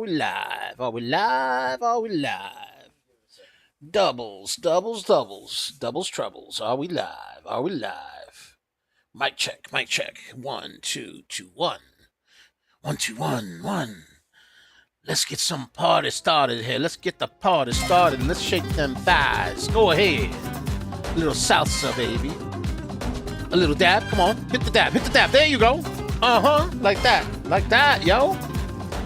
we live? Are we live? Are we live? Doubles, doubles, doubles, doubles, troubles. Are we live? Are we live? Mic check, mic check. 1, 2, 2, 1. 1, 2, 1, 1. Let's get some party started here. Let's get the party started. Let's shake them thighs. Go ahead. A little salsa, baby. A little dab. Come on. Hit the dab. Hit the dab. There you go. Like that. Like that, yo.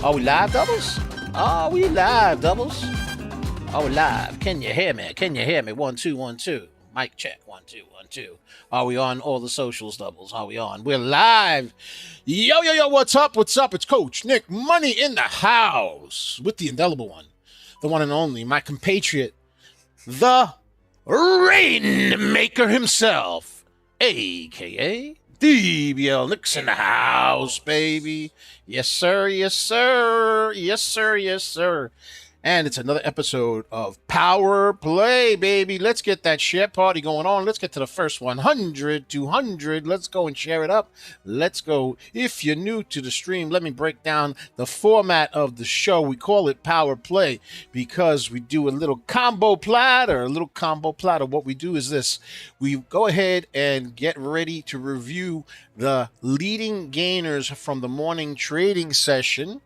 Are we live, doubles? Are we live, doubles? Are we live? Can you hear me? Can you hear me? 1, 2, 1, 2. Mic check. 1, 2, 1, 2. Are we on all the socials, doubles? Are we on? We're live. Yo, yo, yo, what's up? What's up? It's Coach Nick Money in the house with the indelible one, the one and only, my compatriot, the Rainmaker himself, a.k.a. DBL Nick's in the house, baby. Yes, sir. Yes, sir. Yes, sir. Yes, sir. And it's another episode of Power Play, baby. Let's get that share party going on. Let's get to the first 100, 200. Let's go and share it up. Let's go. If you're new to the stream, let me break down the format of the show. We call it Power Play because we do a little combo platter. What we do is this. We go ahead and get ready to review the leading gainers from the morning trading session,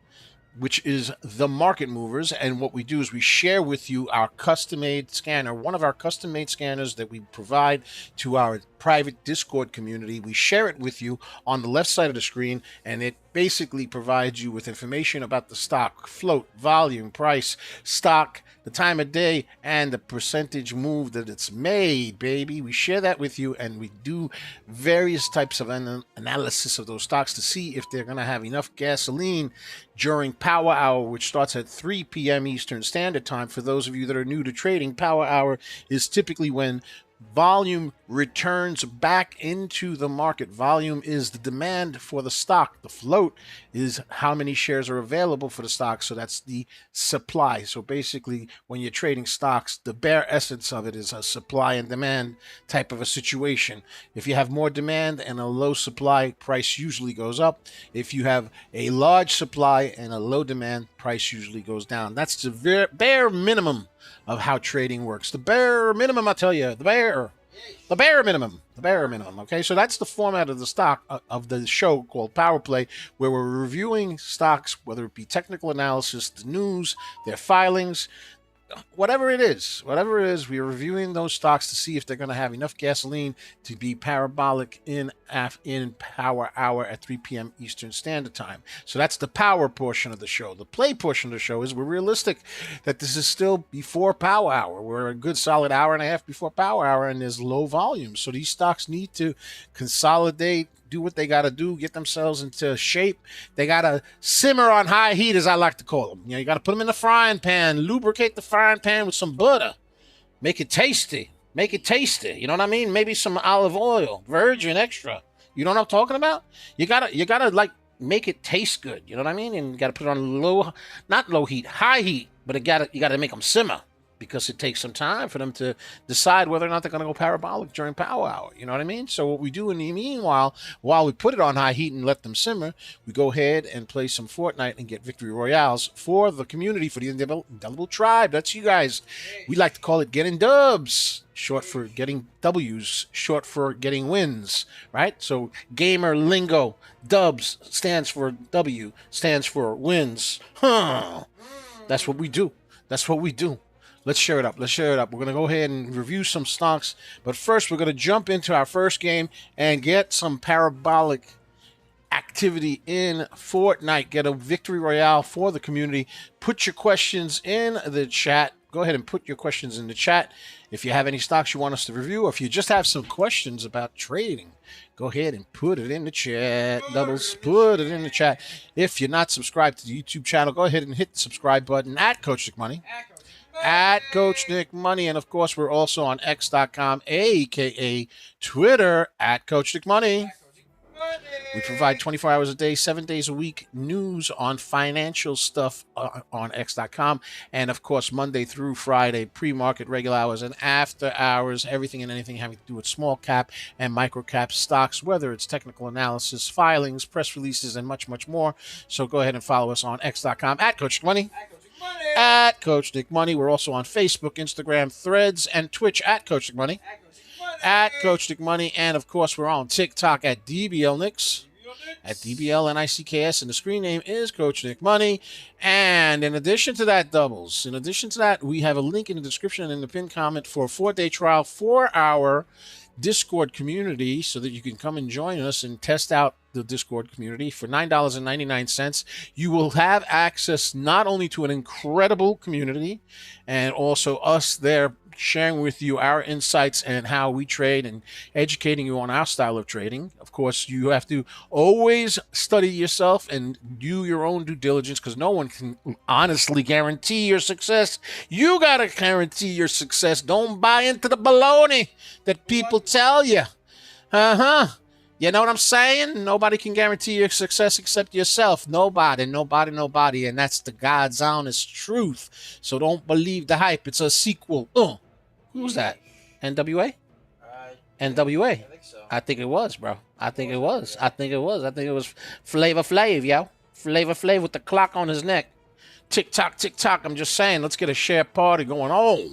which is the market movers. And what we do is we share with you our custom-made scanner, one of our custom-made scanners that we provide to our private Discord community. We share it with you on the left side of the screen, and it basically provides you with information about the stock, float, volume, price, stock, the time of day, and the percentage move that it's made, baby. We share that with you, and we do various types of analysis of those stocks to see if they're going to have enough gasoline during Power Hour, which starts at 3 p.m. Eastern Standard Time. For those of you that are new to trading, Power Hour is typically when volume returns back into the market. Volume is the demand for the stock. The float is how many shares are available for the stock. So that's the supply. So basically, when you're trading stocks, the bare essence of it is a supply and demand type of a situation. If you have more demand and a low supply, price usually goes up. If you have a large supply and a low demand, price usually goes down. That's the bare minimum of how trading works. The bare minimum, I tell you, the bare minimum. Okay, so that's the format of the stock of the show called Power Play, where we're reviewing stocks, whether it be technical analysis, the news, their filings, whatever it is, we're reviewing those stocks to see if they're going to have enough gasoline to be parabolic in Power Hour at 3 p.m. Eastern Standard Time. So that's the power portion of the show. The play portion of the show is we're realistic that this is still before Power Hour. We're a good solid hour and a half before Power Hour, and there's low volume. So these stocks need to consolidate, do what they got to do, get themselves into shape. They got to simmer on high heat, as I like to call them. You got to put them in the frying pan, lubricate the frying pan with some butter, make it tasty. You know what I mean? Maybe some olive oil, virgin extra. You know what I'm talking about? You gotta like make it taste good. You know what I mean? And you gotta put it on not low heat, high heat. But you gotta make them simmer, because it takes some time for them to decide whether or not they're going to go parabolic during Power Hour. You know what I mean? So what we do in the meanwhile, while we put it on high heat and let them simmer, we go ahead and play some Fortnite and get victory royales for the community, for the indelible tribe. That's you guys. We like to call it getting dubs, short for getting W's, short for getting wins, right? So gamer lingo, dubs stands for W, stands for wins. That's what we do. Let's share it up. We're going to go ahead and review some stocks. But first, we're going to jump into our first game and get some parabolic activity in Fortnite. Get a victory royale for the community. Put your questions in the chat. Go ahead and put your questions in the chat. If you have any stocks you want us to review, or if you just have some questions about trading, go ahead and put it in the chat. Doubles, put it in the chat. If you're not subscribed to the YouTube channel, go ahead and hit the subscribe button at Coach Nick Money. At Coach Nick Money. And of course, we're also on X.com, aka Twitter, at Coach Nick Money. We provide 24 hours a day, 7 days a week, news on financial stuff on X.com. And, of course, Monday through Friday, pre-market, regular hours, and after hours, everything and anything having to do with small cap and micro cap stocks, whether it's technical analysis, filings, press releases, and much, much more. So go ahead and follow us on X.com at Coach Nick Money. At Coach Nick Money. We're also on Facebook, Instagram, Threads, and Twitch at Coach Nick Money. At Coach Nick Money. And, of course, we're on TikTok at DBL Nicks. At DBL NICKS. And the screen name is Coach Nick Money. And in addition to that, doubles, in addition to that, we have a link in the description and in the pinned comment for a 4-day trial for our Discord community so that you can come and join us and test out the Discord community for $9.99. You will have access not only to an incredible community and also us there sharing with you our insights and how we trade and educating you on our style of trading. Of course, you have to always study yourself and do your own due diligence because no one can honestly guarantee your success. You got to guarantee your success. Don't buy into the baloney that people tell you. You know what I'm saying? Nobody can guarantee your success except yourself. Nobody. And that's the God's honest truth. So don't believe the hype. It's a sequel. Who's that? NWA? NWA. I think so. I think it was, bro. I think it was Flavor Flav, yo. Flavor Flav with the clock on his neck. Tick tock, tick tock. I'm just saying, let's get a share party going on.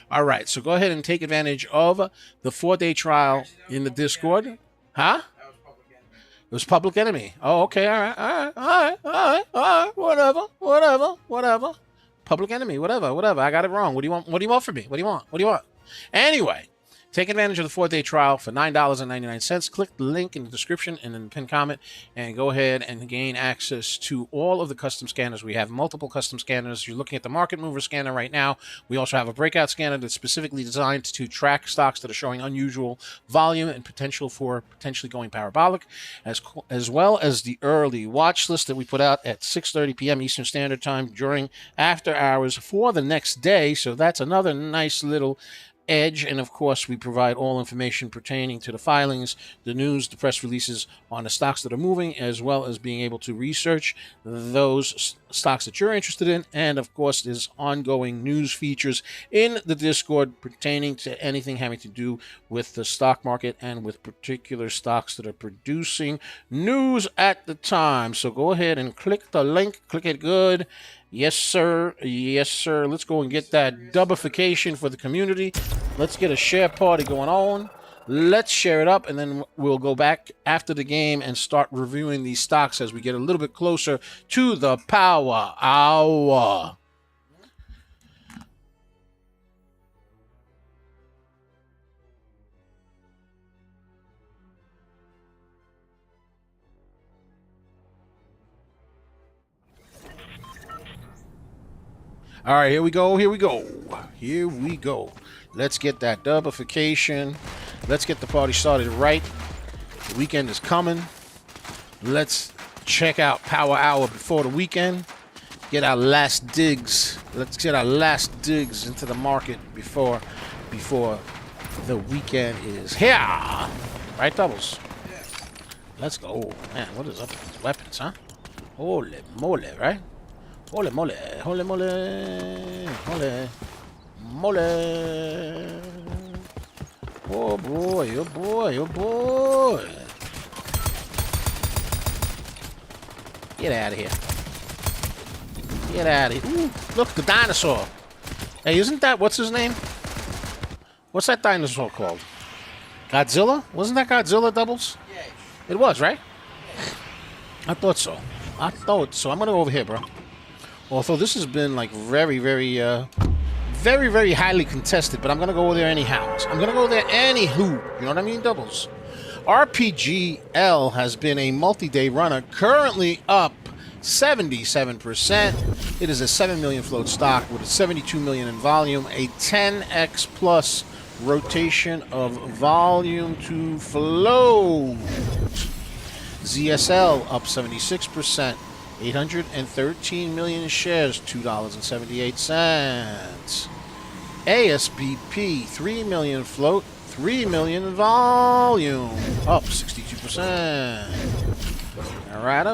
All right, so go ahead and take advantage of the 4-day trial in the Discord. Huh? That was Public Enemy. It was Public Enemy. Oh, okay. All right. Whatever. Public Enemy. Whatever. I got it wrong. What do you want from me? What do you want? Anyway, take advantage of the 4-day trial for $9.99. Click the link in the description and in the pinned comment and go ahead and gain access to all of the custom scanners. We have multiple custom scanners. You're looking at the market mover scanner right now. We also have a breakout scanner that's specifically designed to track stocks that are showing unusual volume and potential for potentially going parabolic, as well as the early watch list that we put out at 6:30 p.m. Eastern Standard Time during after hours for the next day. So that's another nice little edge. And of course, we provide all information pertaining to the filings, the news, the press releases on the stocks that are moving, as well as being able to research those stocks that you're interested in. And of course, there's ongoing news features in the Discord pertaining to anything having to do with the stock market and with particular stocks that are producing news at the time. So go ahead and click the link, click it good. Yes, sir. Let's go and get that dubification for the community. Let's get a share party going on. Let's share it up, and then we'll go back after the game and start reviewing these stocks as we get a little bit closer to the power hour. All right, here we go. Let's get that dubification. Let's get the party started right. The weekend is coming. Let's check out Power Hour before the weekend. Get our last digs. Let's get our last digs into the market before the weekend is here. Right, doubles? Yeah. Let's go. Man, what is up with these weapons, huh? Holy moly, right? Holy moly, holy moly, holy moly. Oh boy, oh boy, oh boy. Get out of here. Get out of here. Ooh, look, the dinosaur. Hey, isn't that, what's his name? What's that dinosaur called? Godzilla? Wasn't that Godzilla, doubles? Yeah. It was, right? I thought so. I'm going to go over here, bro. Although this has been like very, very highly contested, but I'm going to go over there anyhow. I'm going to go there anywho. You know what I mean, doubles? RPGL has been a multi-day runner, currently up 77%. It is a 7 million float stock with a 72 million in volume, a 10x plus rotation of volume to float. ZSL up 76%. 813 million shares, $2.78. ASBP, 3 million float, 3 million volume, up 62%. All right.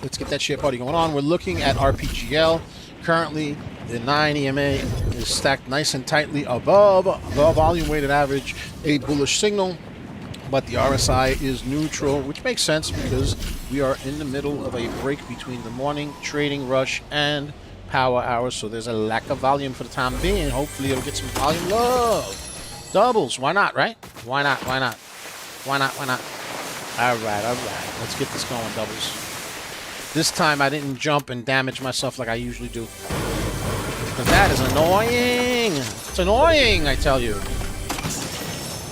Let's get that share party going on. We're looking at RPGL. Currently, the 9 EMA is stacked nice and tightly above the volume weighted average, a bullish signal. But the RSI is neutral, which makes sense because we are in the middle of a break between the morning trading rush and power hours, so there's a lack of volume for the time being. Hopefully it'll get some volume love. Doubles, why not, right? Why not? All right. Let's get this going, doubles. This time I didn't jump and damage myself like I usually do, because that is annoying. It's annoying, I tell you.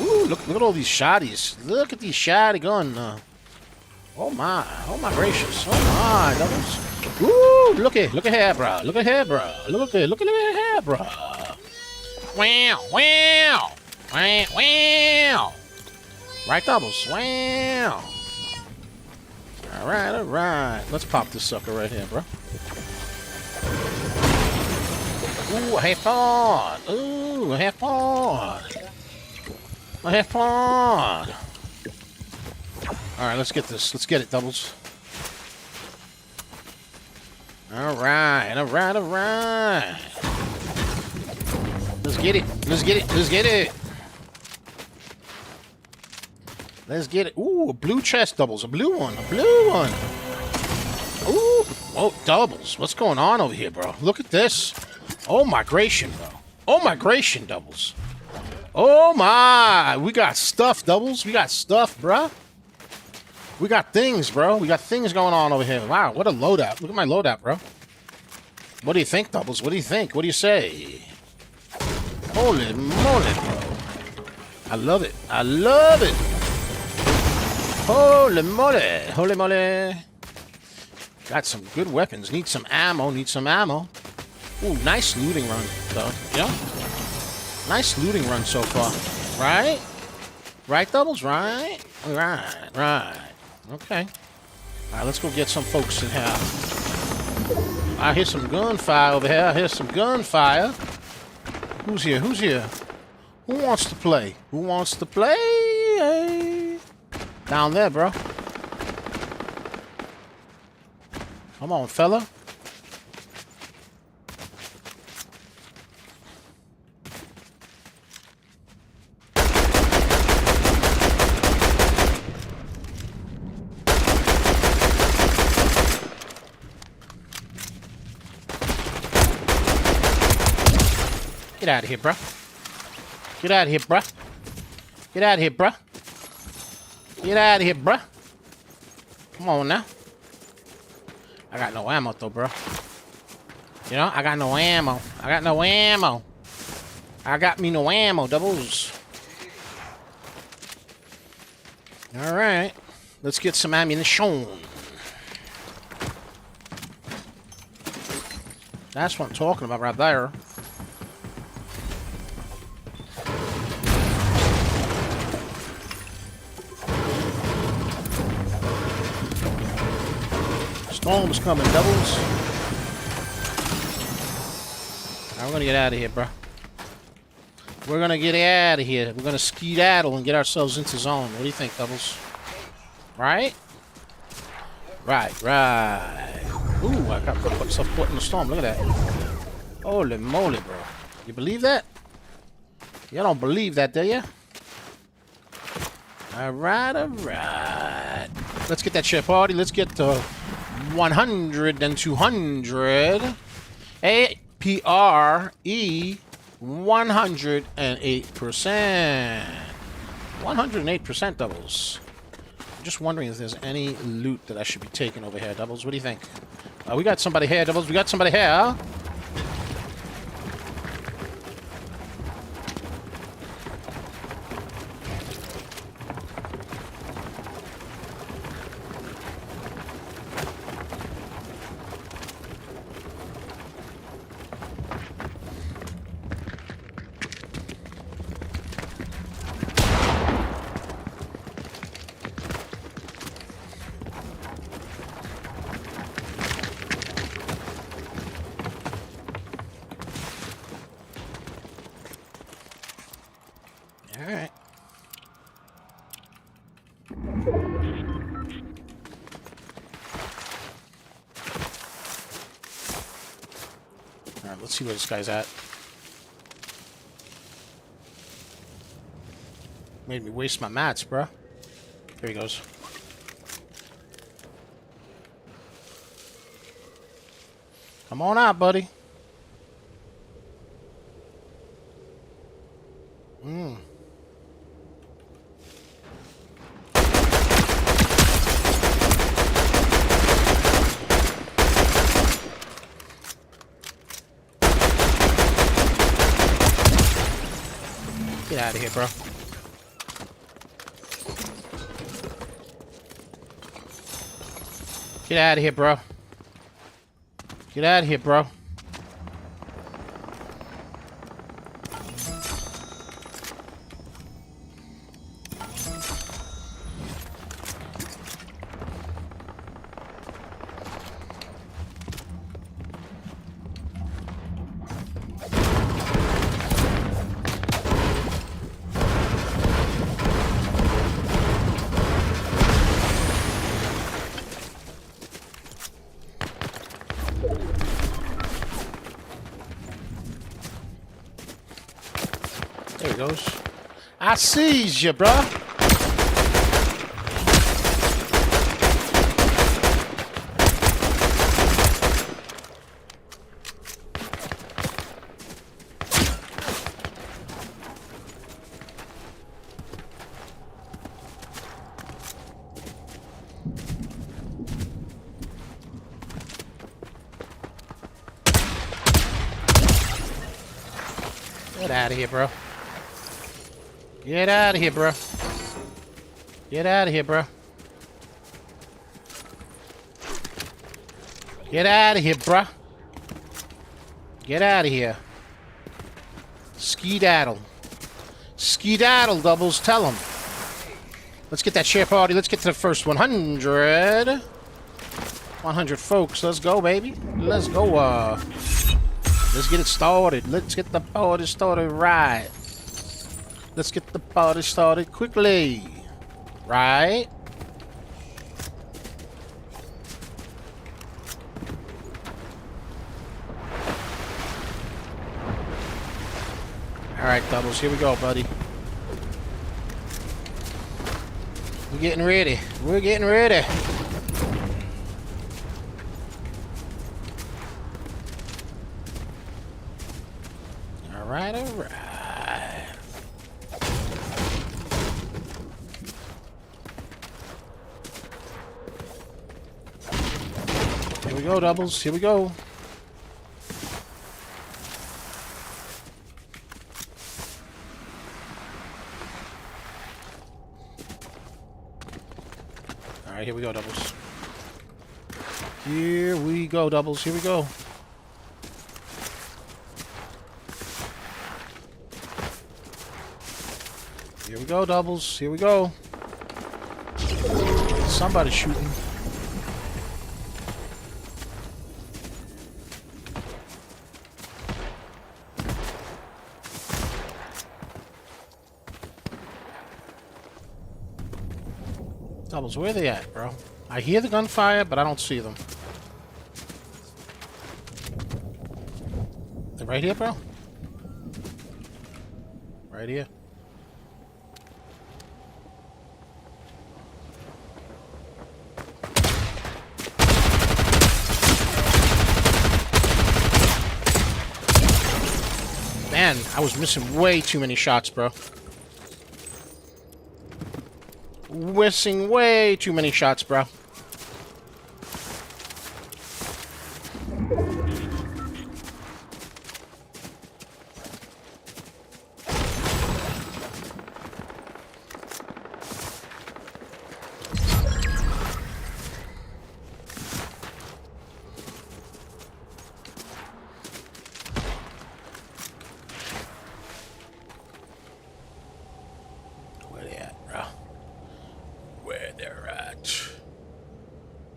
Ooh, look at all these shotties. Look at these shotty gun. Oh my gracious. Oh my, doubles. Ooh, look here, bro. Look at here, bro. Wow. Right, doubles. Wow. All right. Let's pop this sucker right here, bro. Ooh, have fun. All right, let's get this. Let's get it, doubles. All right. Let's get it. Ooh, a blue chest, doubles. A blue one. Ooh, oh, doubles. What's going on over here, bro? Look at this. Oh, migration, bro. Oh, migration, doubles. Oh, my. We got stuff, doubles. We got stuff, bro. We got things, bro. We got things going on over here. Wow, what a loadout. Look at my loadout, bro. What do you think, doubles? What do you think? What do you say? Holy moly, bro. I love it. Holy moly. Got some good weapons. Need some ammo. Ooh, nice looting run, though. Yeah? Nice looting run so far. Right? Right, doubles? Right. Okay. All right, let's go get some folks in here. I hear some gunfire over here. Who's here? Who wants to play? Down there, bro. Come on, fella. Get out of here, bro. Come on now. I got no ammo, though, bro. You know, I got no ammo. I got me no ammo, doubles. All right. Let's get some ammunition. That's what I'm talking about right there. Storm's coming, doubles. We're gonna get out of here, bro. We're gonna skedaddle and get ourselves into zone. What do you think, doubles? Right. Ooh, I got myself caught in the storm. Look at that. Holy moly, bro. You believe that? You don't believe that, do you? All right. Let's get that share party. Let's get to 100 and 200. APRE 108%. 108% doubles. I'm just wondering if there's any loot that I should be taking over here, doubles. What do you think? We got somebody here, doubles. We got somebody here. Alright, let's see where this guy's at. Made me waste my mats, bro. There he goes. Come on out, buddy. Get out of here, bro. Get out of here, bro. Get out of here, bro. There he goes. I sees you, bro. Get out of here, bro. Get out of here, bro. Get out of here, bro. Get out of here, bro. Get out of here. Skedaddle. Skedaddle, Doubles. Tell them. Let's get that share party. Let's get to the first 100. 100 folks. Let's go, baby. Let's go. Let's get it started. Let's get the party started right. Let's get the party started quickly. Right? Alright, Doubles, here we go, buddy. We're getting ready. We're getting ready. Alright, alright. Here we go, Doubles. Here we go. Alright, here we go, Doubles. Here we go, Doubles. Here we go. Here we go, Doubles. Here we go. Somebody's shooting. Doubles, where are they at, bro? I hear the gunfire, but I don't see them. They're right here, bro? Right here. Man, I was missing way too many shots, bro. Missing way too many shots, bro.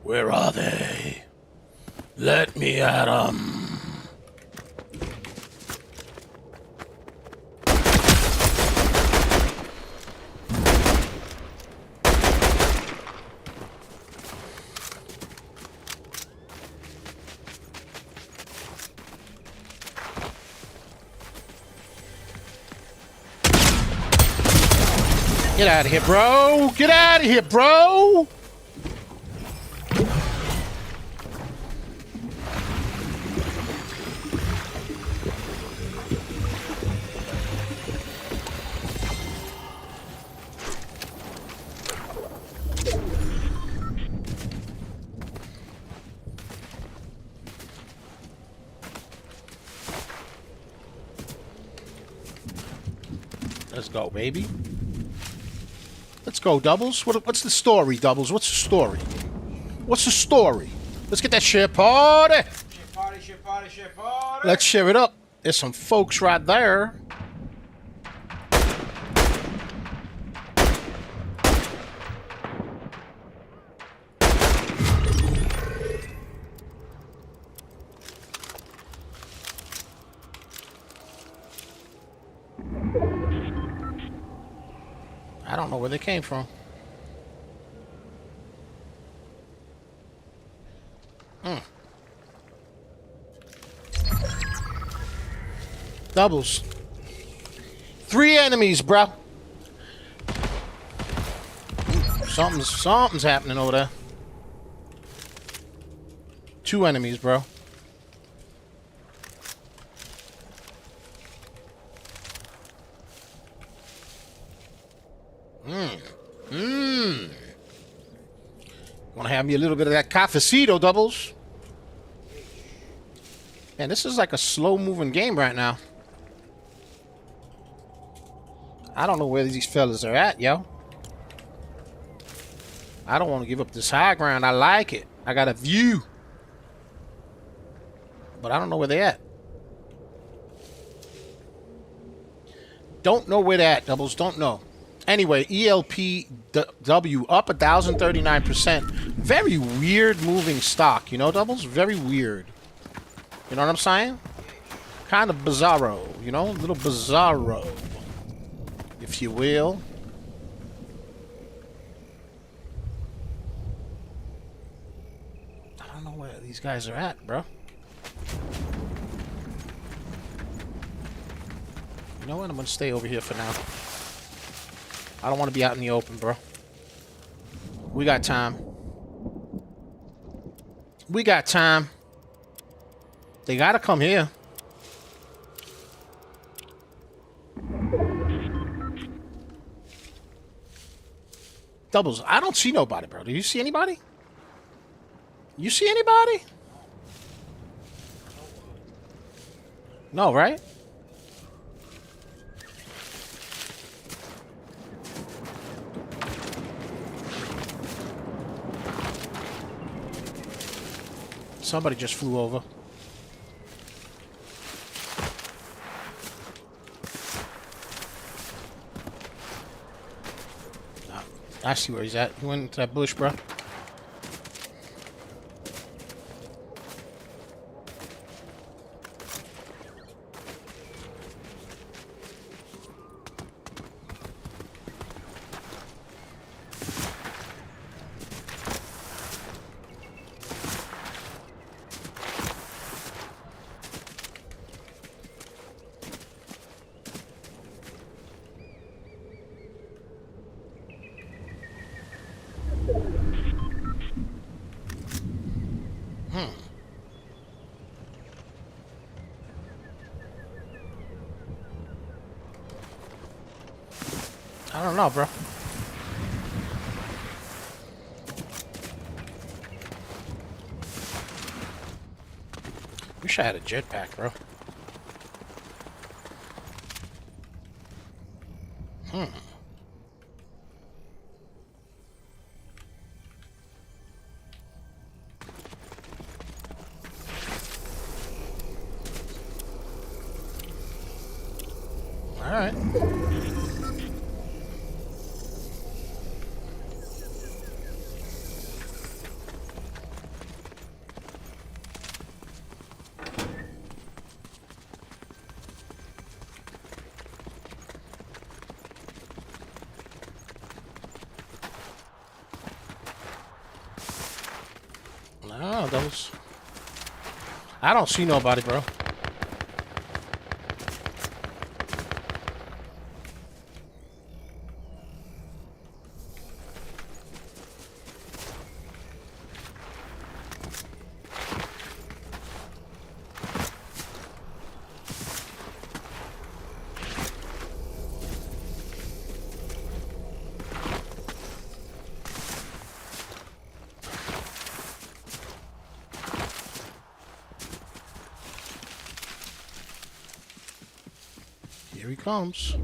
Where are they? Let me at 'em. Get out of here, bro. Get out of here, bro. Let's go, baby. Let's go, Doubles. What's the story, Doubles? What's the story? What's the story? Let's get that shit party. Shit party, shit party, shit party. Let's share it up. There's some folks right there. I don't know where they came from. Doubles. 3 enemies, bro. Something's happening over there. 2 enemies, bro. Wanna have me a little bit of that cafecito, Doubles? Man, this is like a slow-moving game right now. I don't know where these fellas are at, yo. I don't want to give up this high ground. I like it. I got a view. But I don't know where they at. Don't know where they at, Doubles. Don't know. Anyway, ELPW up 1,039%. Very weird moving stock, you know, Doubles? Very weird. You know what I'm saying? Kind of bizarro, you know? A little bizarro, if you will. I don't know where these guys are at, bro. You know what? I'm gonna stay over here for now. I don't want to be out in the open, bro. We got time. We got time. They gotta come here. Doubles, I don't see nobody, bro. Do you see anybody? You see anybody? No, right? Somebody just flew over. I see where he's at. He went into that bush, bro. I don't know, bro. Wish I had a jetpack, bro. All right. No, those. I don't see nobody, bro. Here he comes.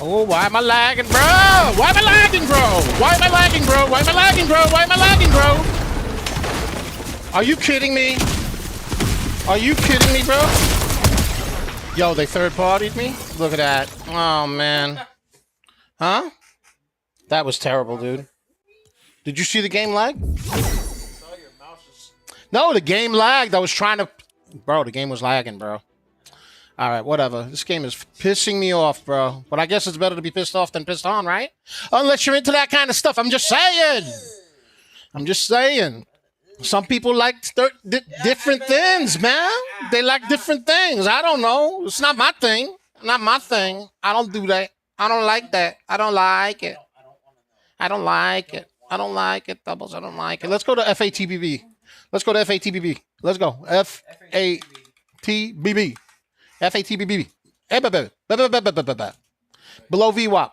Oh, why am I lagging, bro? Why am I lagging, bro? Why am I lagging, bro? Why am I lagging, bro? Why am I lagging, bro? Are you kidding me? Are you kidding me, bro? Yo, they third-partied me? Look at that. Oh, man. Huh? That was terrible, dude. Did you see the game lag? No, the game lagged. I was trying to... Bro, the game was lagging, bro. All right, whatever. This game is pissing me off, bro. But I guess it's better to be pissed off than pissed on, right? Unless you're into that kind of stuff. I'm just saying. I'm just saying. Some people like different things, man. They like different things. I don't know. It's not my thing. Not my thing. I don't do that. I don't like that. I don't like it. I don't like it. I don't like it, Doubles. I don't like it. Let's go to FATBB. Let's go to FATBB. Let's go. FATBB. FATBB. Below VWAP.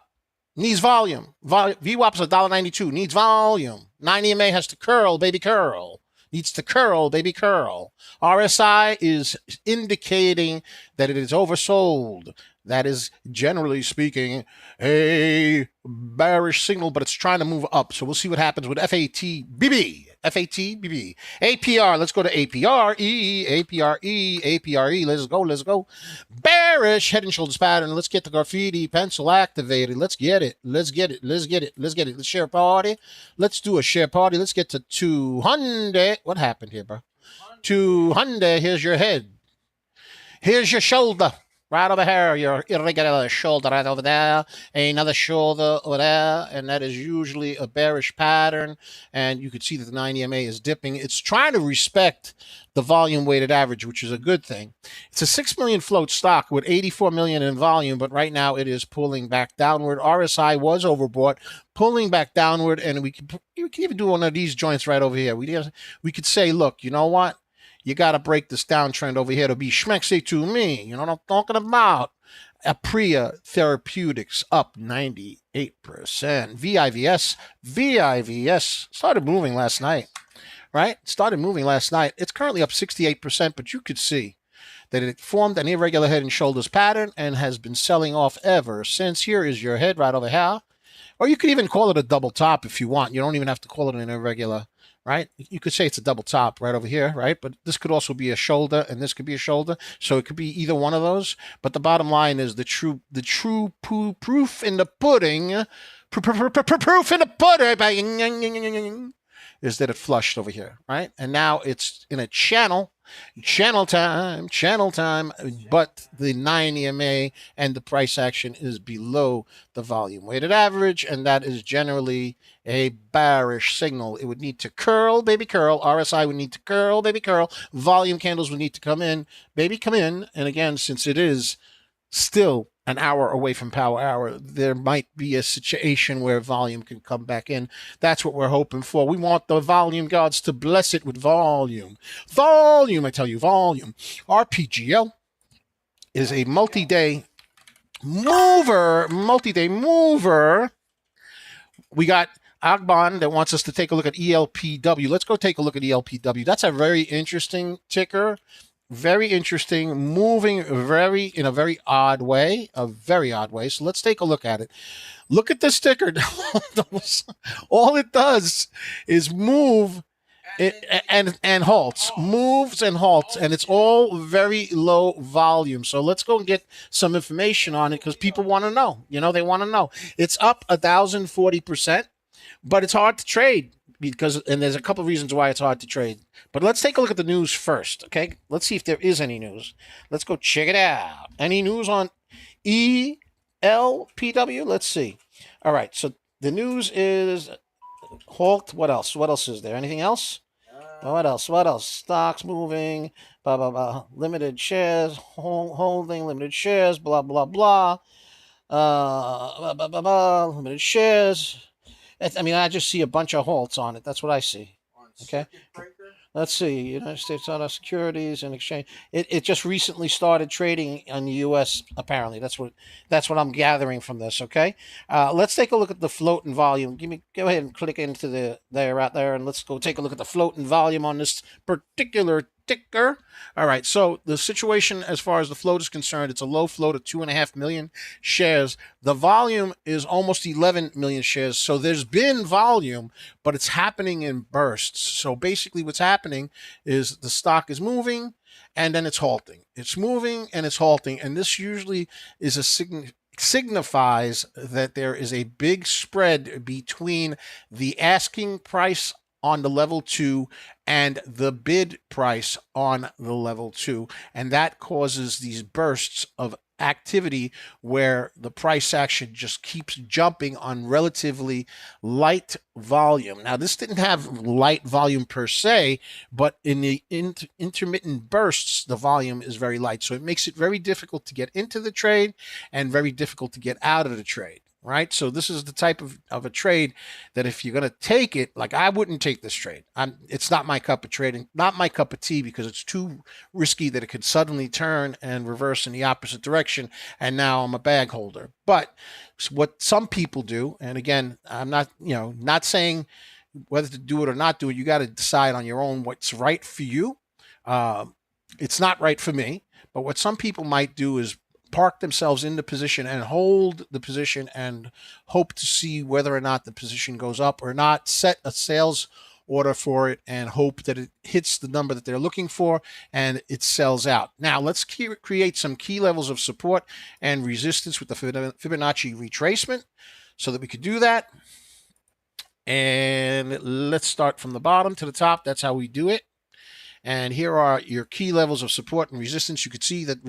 Needs volume. VWAP's $1.92. Needs volume. 9 EMA has to curl, baby curl. Needs to curl, baby curl. RSI is indicating that it is oversold. That is, generally speaking, a bearish signal, but it's trying to move up. So we'll see what happens with FATBB. FATBB. APR. Let's go to APRE. APRE. Let's go. Let's go. Bearish head and shoulders pattern. Let's get the graffiti pencil activated. Let's get it. Let's get it. Let's get it. Let's get it. Let's share party. Let's do a share party. Let's get to 200. What happened here, bro? 200. Here's your head. Here's your shoulder. Right over here, your irregular shoulder right over there, another shoulder over there, and that is usually a bearish pattern, and you can see that the 9 EMA is dipping. It's trying to respect the volume weighted average, which is a good thing. It's a 6 million float stock with 84 million in volume, but right now it is pulling back downward. RSI was overbought, pulling back downward, and we can even do one of these joints right over here. We could say, look, you know what? You got to break this downtrend over here to be schmexy to me. You know what I'm talking about? APRE Therapeutics up 98%. VIVS started moving last night, right? Started moving last night. It's currently up 68%, but you could see that it formed an irregular head and shoulders pattern and has been selling off ever since. Here is your head right over here. Or you could even call it a double top if you want. You don't even have to call it an irregular, right? You could say it's a double top right over here, right? But this could also be a shoulder, and this could be a shoulder. So it could be either one of those. But the bottom line is the true proof in the pudding, proof in the pudding is that it flushed over here, right? And now it's in a channel time, but the 9 EMA and the price action is below the volume weighted average, and that is generally a bearish signal. It would need to curl, baby curl. RSI would need to curl, baby curl. Volume candles would need to come in, baby come in. And again, since it is still an hour away from power hour, there might be a situation where volume can come back in. That's what we're hoping for. We want the volume gods to bless it with volume. Volume, I tell you, volume. RPGL is a multi-day mover. We got Agban that wants us to take a look at ELPW. Let's go take a look at ELPW. That's a very interesting ticker. Very interesting, moving in a very odd way, So let's take a look at it. Look at the sticker. All it does is move and halts, moves and halts, and it's all very low volume. So let's go and get some information on it because people want to know. You know, they want to know. It's up 1,040%, but it's hard to trade. And there's a couple of reasons why it's hard to trade. But let's take a look at the news first, okay? Let's see if there is any news. Let's go check it out. Any news on ELPW? Let's see. All right, so the news is halt. What else? What else is there? Anything else? What else? Stocks moving, blah, blah, blah. Limited shares, holding, limited shares, blah, blah, blah. Limited shares. I mean, I just see a bunch of halts on it. That's what I see. Okay. Let's see, United States Auto Securities and Exchange. It just recently started trading in the U.S. Apparently, that's what I'm gathering from this. Okay, let's take a look at the float and volume. Go ahead and click into out there, and let's go take a look at the float and volume on this particular ticker. All right, so the situation as far as the float is concerned, it's a low float of 2.5 million shares. The volume is almost 11 million shares. So there's been volume, but it's happening in bursts. So basically what's happening is the stock is moving and then it's halting. It's moving and it's halting. And this usually is a signifies that there is a big spread between the asking price on the level 2 and the bid price on the level 2, and that causes these bursts of activity where the price action just keeps jumping on relatively light volume. Now, this didn't have light volume per se, but in the intermittent bursts, the volume is very light. So it makes it very difficult to get into the trade and very difficult to get out of the trade. Right. So this is the type of a trade that if you're going to take it, like I wouldn't take this trade. It's not my cup of trading, not my cup of tea, because it's too risky that it could suddenly turn and reverse in the opposite direction. And now I'm a bag holder. But what some people do, and again, I'm not saying whether to do it or not do it. You got to decide on your own what's right for you. It's not right for me. But what some people might do is park themselves in the position and hold the position and hope to see whether or not the position goes up or not, set a sales order for it and hope that it hits the number that they're looking for and it sells out. Now, let's create some key levels of support and resistance with the Fibonacci retracement so that we could do that. And let's start from the bottom to the top. That's how we do it. And here are your key levels of support and resistance. You could see that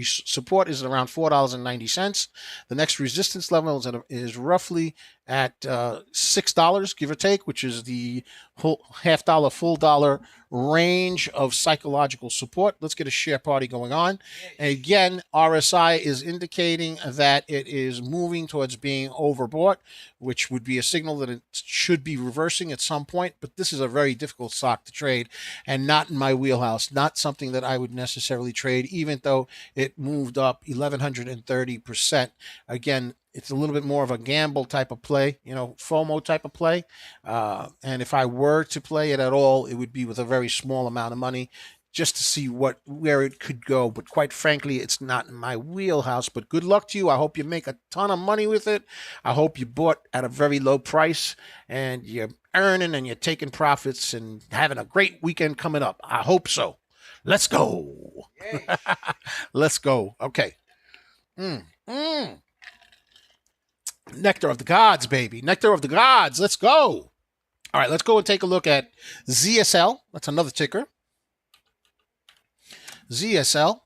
support is around $4.90. The next resistance level is roughly at $6, give or take, which is the whole $half, full dollar range of psychological support. Let's get a share party going on. And again, RSI is indicating that it is moving towards being overbought, which would be a signal that it should be reversing at some point. But this is a very difficult stock to trade and not in my wheelhouse, not something that I would necessarily trade, even though it moved up 1,130%. Again, it's a little bit more of a gamble type of play, FOMO type of play. And if I were to play it at all, it would be with a very small amount of money just to see where it could go. But quite frankly, it's not in my wheelhouse. But good luck to you. I hope you make a ton of money with it. I hope you bought at a very low price and you're earning and you're taking profits and having a great weekend coming up. I hope so. Let's go. Let's go. Okay. Nectar of the gods, baby. Nectar of the gods. Let's go. All right, let's go and take a look at ZSL. That's another ticker. ZSL. All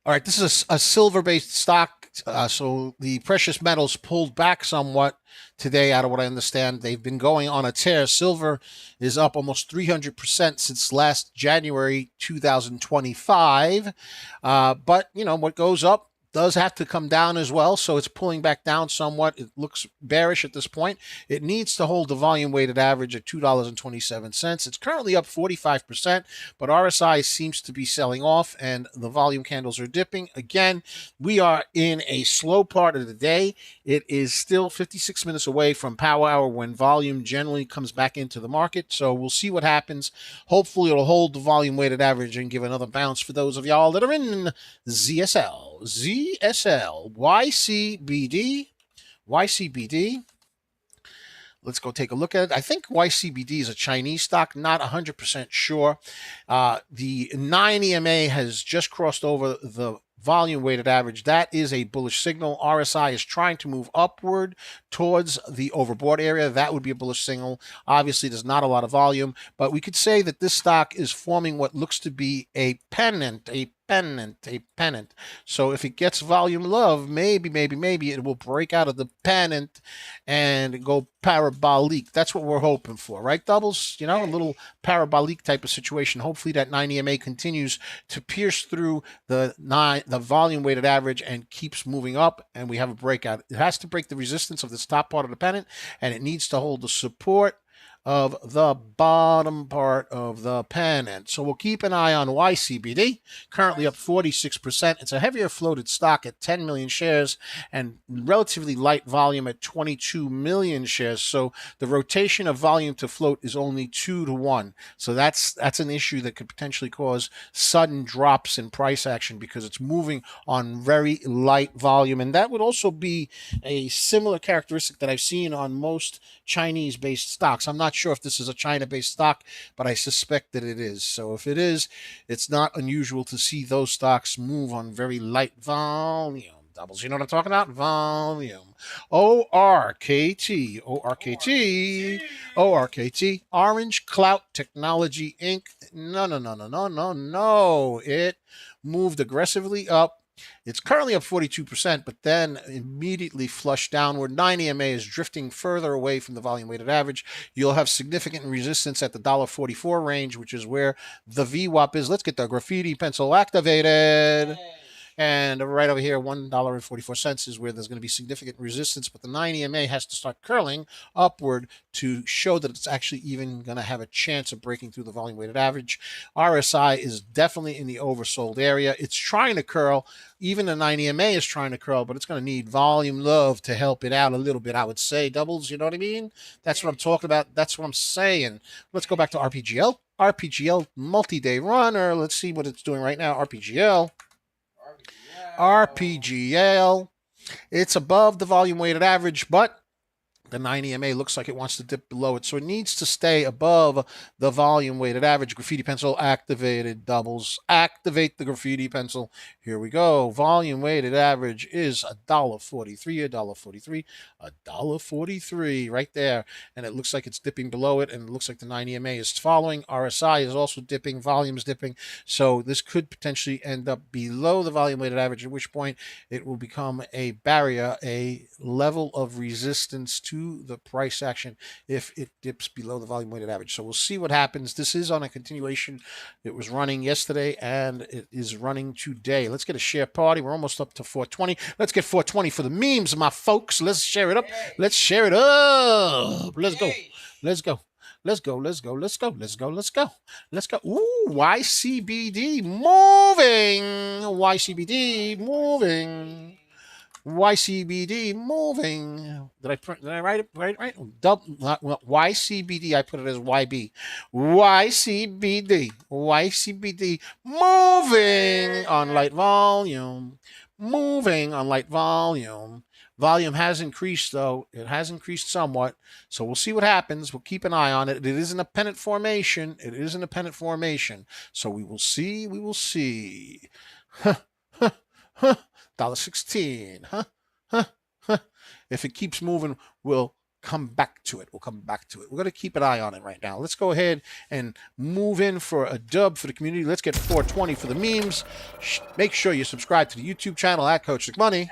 right, this is a silver-based stock. So the precious metals pulled back somewhat today, out of what I understand. They've been going on a tear. Silver is up almost 300% since last January 2025. But, what goes up does have to come down as well, so it's pulling back down somewhat. It looks bearish at this point. It needs to hold the volume weighted average at $2.27. It's currently up 45%, but RSI seems to be selling off and the volume candles are dipping. Again, we are in a slow part of the day. It is still 56 minutes away from power hour when volume generally comes back into the market, so we'll see what happens. Hopefully it'll hold the volume weighted average and give another bounce for those of y'all that are in ZSL. ZSL, YCBD. Let's go take a look at it. I think YCBD is a Chinese stock, not 100% sure. The 9 EMA has just crossed over the volume weighted average. That is a bullish signal. RSI is trying to move upward towards the overbought area. That would be a bullish signal. Obviously, there's not a lot of volume, but we could say that this stock is forming what looks to be a pennant. So if it gets volume love, maybe it will break out of the pennant and go parabolic. That's what we're hoping for, right, Doubles? A little parabolic type of situation. Hopefully that 9 EMA continues to pierce through the volume weighted average and keeps moving up, and we have a breakout. It has to break the resistance of this top part of the pennant, and it needs to hold the support of the bottom part of the pennant. So we'll keep an eye on YCBD, currently up 46%. It's a heavier floated stock at 10 million shares and relatively light volume at 22 million shares. So the rotation of volume to float is only 2 to 1. So that's an issue that could potentially cause sudden drops in price action because it's moving on very light volume. And that would also be a similar characteristic that I've seen on most Chinese-based stocks. I'm not sure if this is a China-based stock, but I suspect that it is. So if it is, it's not unusual to see those stocks move on very light volume. Doubles, you know what I'm talking about? Volume. ORKT, ORKT, ORKT, Orange Clout Technology Inc. No. It moved aggressively up. It's currently up 42%, but then immediately flushed downward. 9 EMA is drifting further away from the volume-weighted average. You'll have significant resistance at the $1.44 range, which is where the VWAP is. Let's get the graffiti pencil activated. And right over here, $1.44 is where there's going to be significant resistance, but the 9 EMA has to start curling upward to show that it's actually even going to have a chance of breaking through the volume-weighted average. RSI is definitely in the oversold area. It's trying to curl. Even the 9 EMA is trying to curl, but it's going to need volume love to help it out a little bit, I would say. Doubles, you know what I mean? That's what I'm talking about. That's what I'm saying. Let's go back to RPGL. RPGL multi-day runner. Let's see what it's doing right now. RPGL. It's above the volume-weighted average, but the 9 EMA looks like it wants to dip below it, so it needs to stay above the volume-weighted average. Graffiti pencil activated. Doubles. Activate the graffiti pencil. Here we go. Volume-weighted average is $1.43, $1.43, $1.43 right there, and it looks like it's dipping below it, and it looks like the 9 EMA is following. RSI is also dipping. Volume is dipping, so this could potentially end up below the volume-weighted average, at which point it will become a barrier, a level of resistance to the price action if it dips below the volume weighted average. So we'll see what happens. This is on a continuation. It was running yesterday and it is running today. Let's get a share party. We're almost up to 420. Let's get 420 for the memes, my folks. Let's share it up. Let's share it up. Let's go. Let's go. Let's go, let's go, let's go, let's go, let's go, let's go. Ooh, YCBD moving. YCBD moving. YCBD moving. Did I write it right? YCBD. I put it as YB. YCBD moving on light volume. Moving on light volume. Volume has increased though. It has increased somewhat. So we'll see what happens. We'll keep an eye on it. It isn't a pennant formation. It isn't a pennant formation. So we will see. We will see. $1.16. If it keeps moving, we'll come back to it. We're going to keep an eye on it right now. Let's go ahead and move in for a dub for the community. Let's get 420 for the memes. Make sure you subscribe to the YouTube channel at Coach McMoney.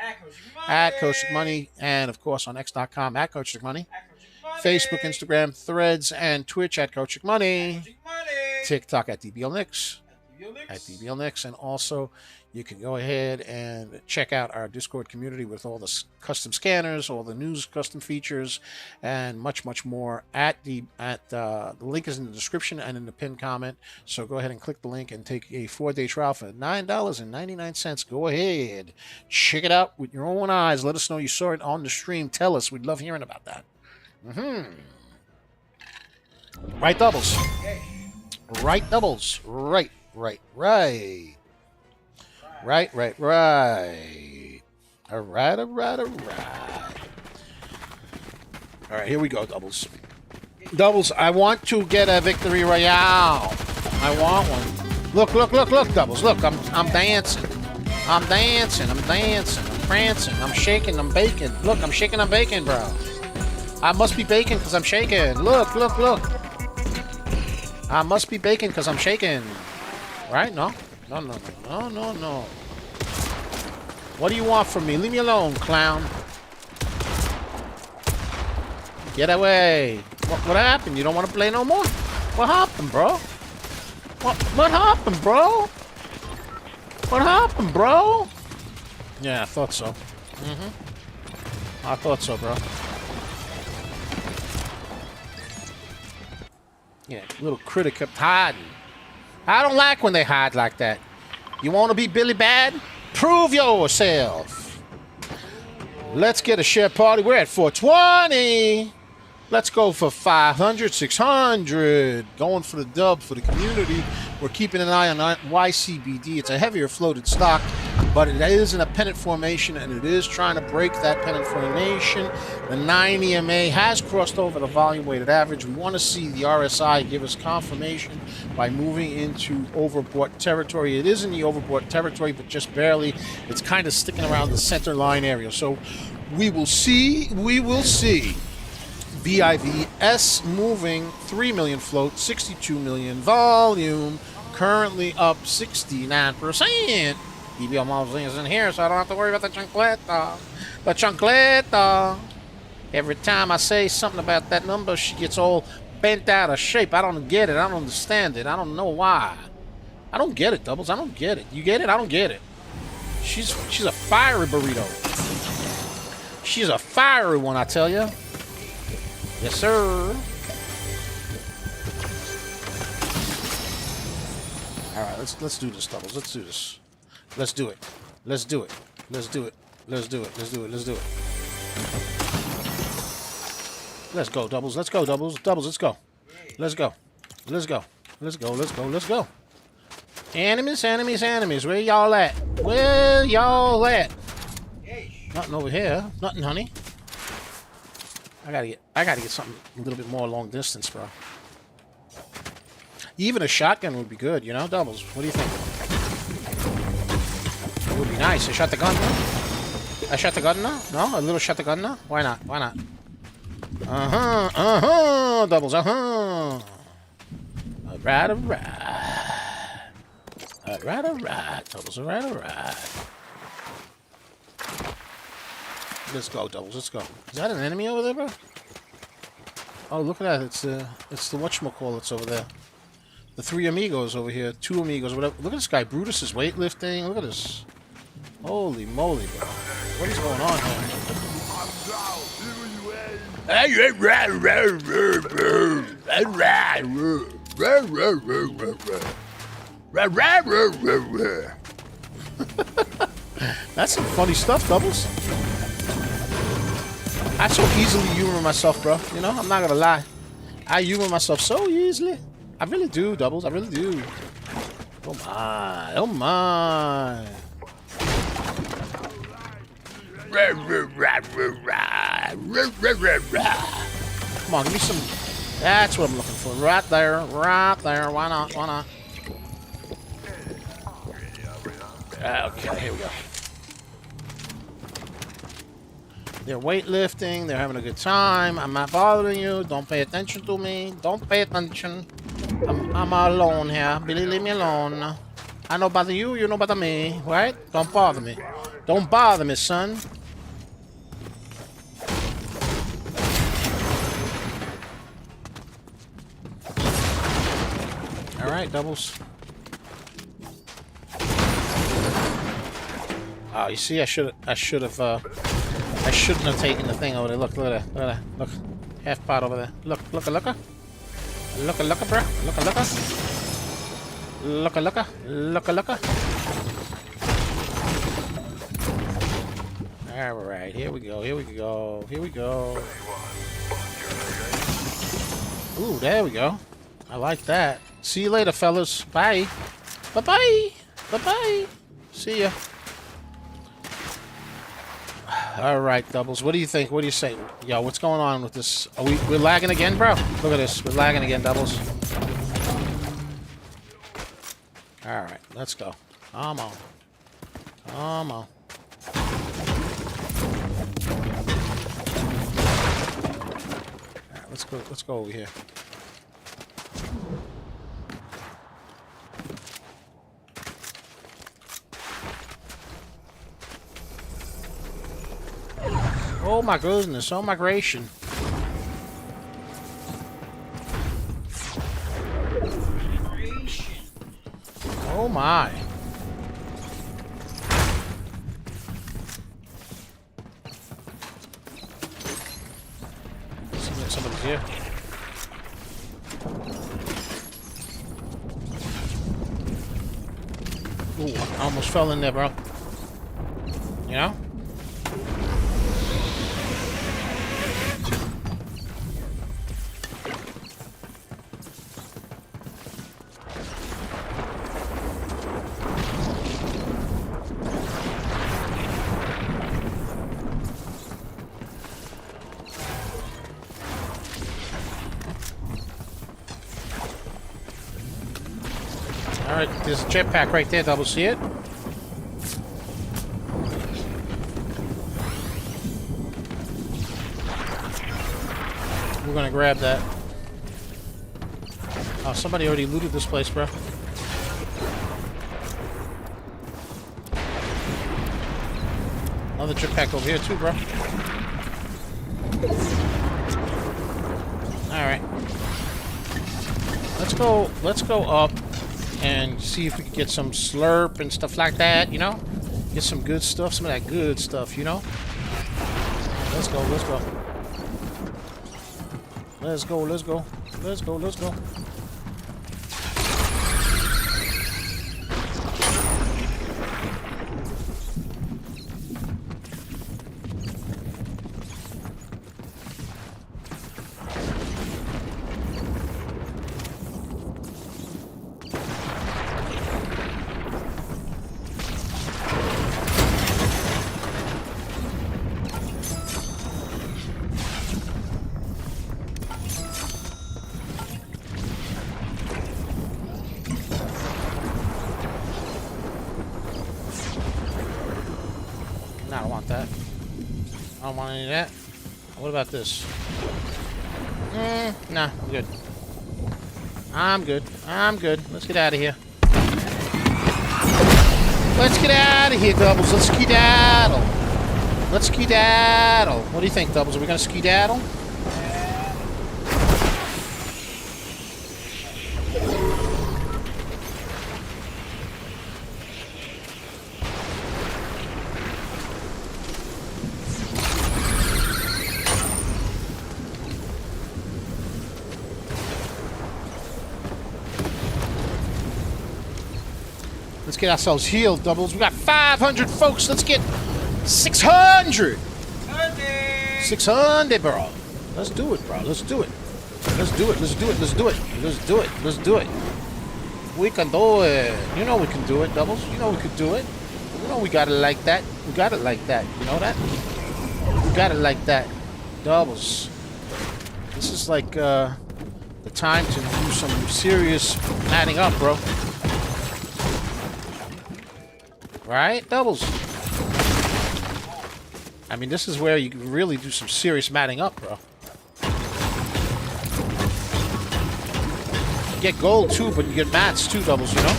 At Coach McMoney. And, of course, on X.com at Coach McMoney. Facebook, Instagram, Threads, and Twitch at Coach McMoney. TikTok at DBL Nicks. At DBL Nicks. And also, you can go ahead and check out our Discord community with all the custom scanners, all the news custom features, and much, much more. The link is in the description and in the pinned comment. So go ahead and click the link and take a 4-day trial for $9.99. Go ahead, check it out with your own eyes. Let us know you saw it on the stream. Tell us. We'd love hearing about that. Right doubles. Right doubles. Right. Right. All right, here we go, doubles. Doubles, I want to get a victory royale. I want one. Look, doubles. Look, I'm dancing. I'm prancing. I'm shaking, I'm baking. Look, I'm shaking, I'm baking, bro. I must be baking because I'm shaking. Look. I must be baking because I'm shaking. Right? No. What do you want from me? Leave me alone, clown. Get away. What happened? You don't want to play no more? What happened, bro? What happened, bro? What happened, bro? Yeah, I thought so. I thought so, bro. Yeah, little critter kept hiding. I don't like when they hide like that. You want to be Billy Bad? Prove yourself. Let's get a share party. We're at 420. Let's go for 500, 600. Going for the dub for the community. We're keeping an eye on YCBD. It's a heavier floated stock, but it is in a pennant formation, and it is trying to break that pennant formation. The 9 EMA has crossed over the volume-weighted average. We want to see the RSI give us confirmation by moving into overbought territory. It is in the overbought territory, but just barely. It's kind of sticking around the center line area. So we will see. We will see. VIVS moving 3 million float, 62 million volume, currently up 69%. DBL Malzing is in here, so I don't have to worry about the chancleta. The chancleta. Every time I say something about that number, she gets all bent out of shape. I don't get it. I don't understand it. I don't know why. I don't get it, Doubles. I don't get it. You get it? I don't get it. She's a fiery burrito. She's a fiery one, I tell you. Yes, sir. All right, let's do this, Doubles. Let's do this. Let's do it. Let's do it. Let's do it. Let's do it. Let's do it. Let's do it. Let's go, Doubles. Let's go, Doubles. Doubles, let's go. Let's go. Let's go. Let's go. Let's go. Let's go. Enemies, enemies, enemies. Where y'all at? Where y'all at? Nothing over here. Nothing, honey. I gotta get something a little bit more long distance, bro. Even a shotgun would be good, you know, Doubles. What do you think? It would be nice. I shot the gun now. I shot the gun now? No? A little shot the gun now? Why not? Why not? Doubles, Alright, alright. Alright, alright. Doubles, alright. Let's go, Doubles. Let's go. Is that an enemy over there, bro? Oh, look at that. It's the whatchamacallits over there. The 3 amigos over here. 2 amigos, whatever. Look at this guy. Brutus is weightlifting. Look at this. Holy moly, bro. What is going on here? That's some funny stuff, Doubles. I so easily humor myself, bro. You know, I'm not gonna lie. I humor myself so easily. I really do, Doubles. I really do. Oh my. Oh my. Come on, give me some. That's what I'm looking for. Right there. Right there. Why not? Why not? Okay, here we go. They're weightlifting. They're having a good time. I'm not bothering you. Don't pay attention to me. Don't pay attention. I'm alone here. Billy, leave me alone. I know bother you. You know bother me. Right? Don't bother me. Don't bother me, son. All right, Doubles. Oh, you see, I shouldn't have taken the thing over there. Look, look at that. Look at that. Look. Half pot over there. Look, look, look. Look, look, bro. Look, look. Look, look. Look, look. Alright, here we go. Here we go. Here we go. Ooh, there we go. I like that. See you later, fellas. Bye. Bye-bye. Bye-bye. See ya. All right, Doubles. What do you think? What do you say? Yo, what's going on with this? We're lagging again, bro? Look at this. We're lagging again, Doubles. All right, let's go. Come on. Come on. All right, let's go. Let's go over here. Oh my goodness, oh migration. Oh my. Somebody's here. Ooh, I almost fell in there, bro. You know? Alright, there's a jetpack right there, Double. See it? We're gonna grab that. Oh, somebody already looted this place, bro. Another jetpack over here too, bro. Alright. Let's go up and see if we can get some slurp and stuff like that, you know? Get some good stuff, some of that good stuff, you know? Let's go, let's go. Let's go, let's go. Let's go, let's go. I don't want that. I don't want any of that. What about this? Nah, I'm good. I'm good. I'm good. Let's get out of here. Let's get out of here, Doubles. Let's skedaddle. Let's skedaddle. What do you think, Doubles? Are we gonna skedaddle? Let's get ourselves healed, Doubles. We got 500 folks. Let's get 600. 600, bro. Let's do it, bro. Let's do it. Let's do it. Let's do it. Let's do it. Let's do it. Let's do it. We can do it. You know we can do it, Doubles. You know we can do it. You know we got it like that. We got it like that. You know that? We got it like that. Doubles. This is like the time to do some serious matting up, bro. Right? Doubles. I mean, this is where you can really do some serious matting up, bro. You get gold too, but you get mats too, Doubles, you know?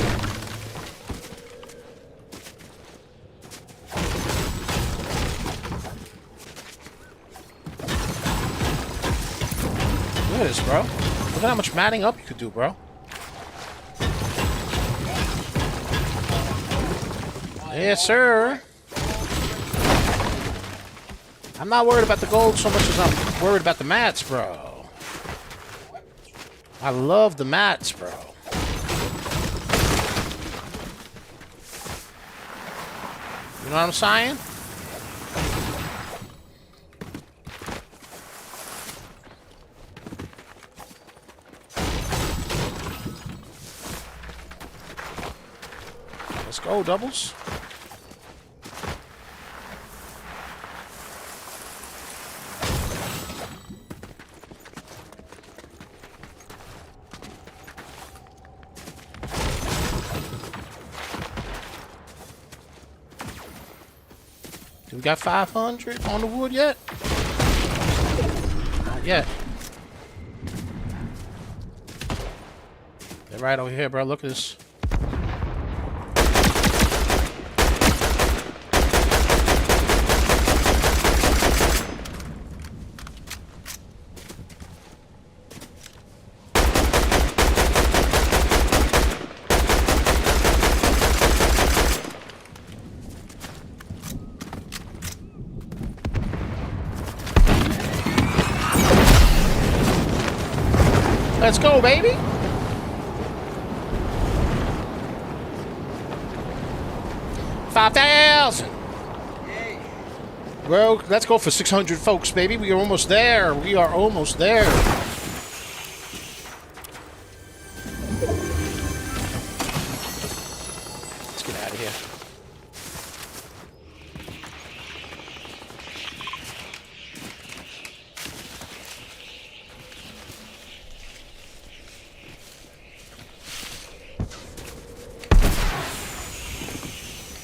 Look at this, bro. Look at how much matting up you could do, bro. Yes, sir. I'm not worried about the gold so much as I'm worried about the mats, bro. I love the mats, bro. You know what I'm saying? Let's go, Doubles. We got 500 on the wood yet? Not yet. They're right over here, bro. Look at this. Let's go, baby. 5,000. Yay. Well, let's go for 600 folks, baby. We are almost there. We are almost there. Let's get out of here.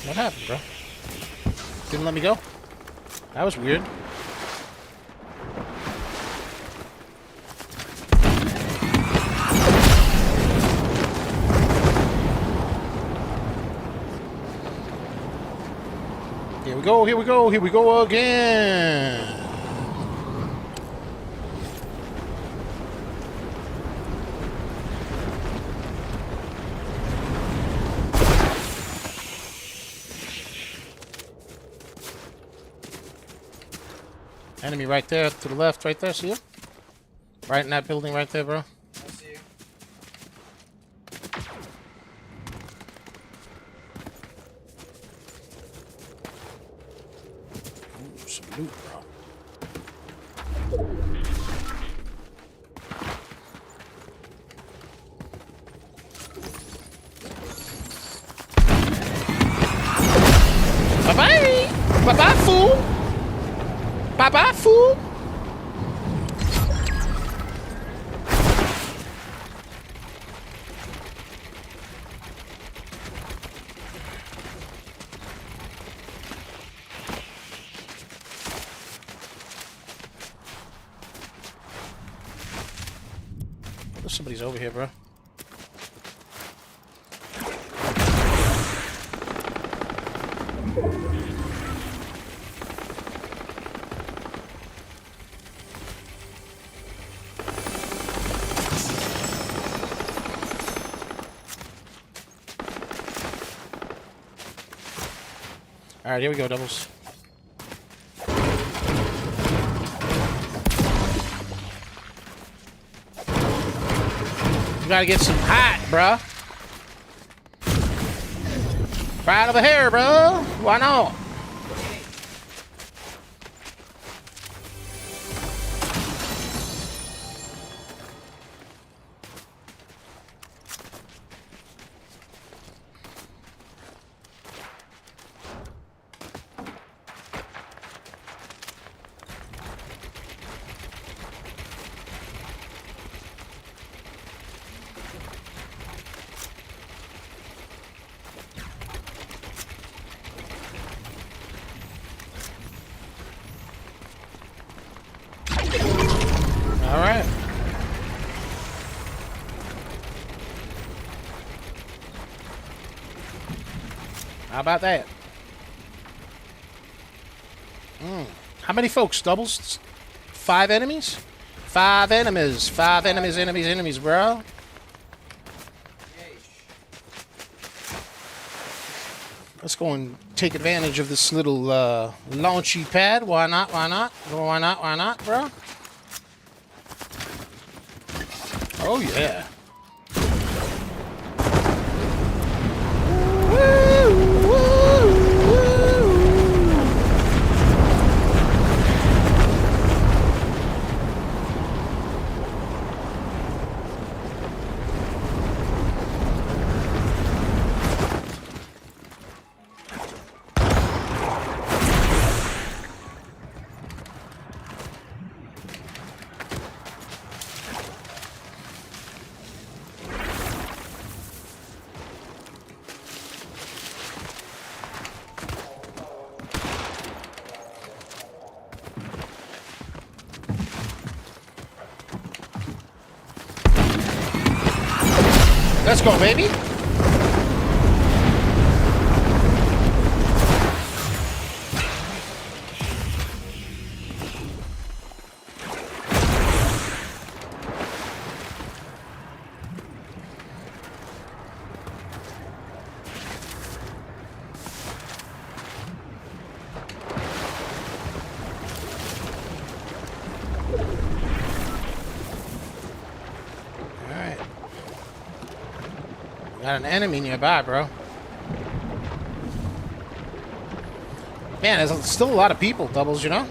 What happened, bro? Didn't let me go? That was weird. Here we go, here we go, here we go again. Enemy right there, to the left, right there, see him? Right in that building right there, bro. I see you. Ooh, some loot, bro. Bye-bye! Bye-bye, fool! Bye-bye, fool! Somebody's over here, bro. All right, here we go, doubles. You gotta get some hot, bruh. Right over here, bro. Why not? All right. How about that? How many folks? Doubles? 5 enemies? 5 enemies. 5 enemies, enemies, bro. Let's go and take advantage of this little launchy pad. Why not? Why not? Why not? Why not, bro? Oh, yeah. Let's go, baby. Got an enemy nearby, bro. Man, there's still a lot of people, Doubles, you know?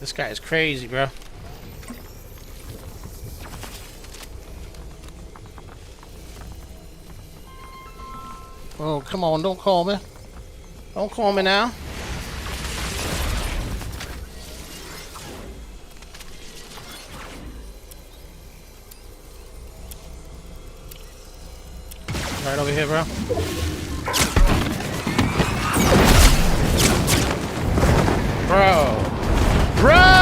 This guy is crazy, bro. Oh, come on, don't call me. Don't call me now. Right over here, bro. Bro. Bro!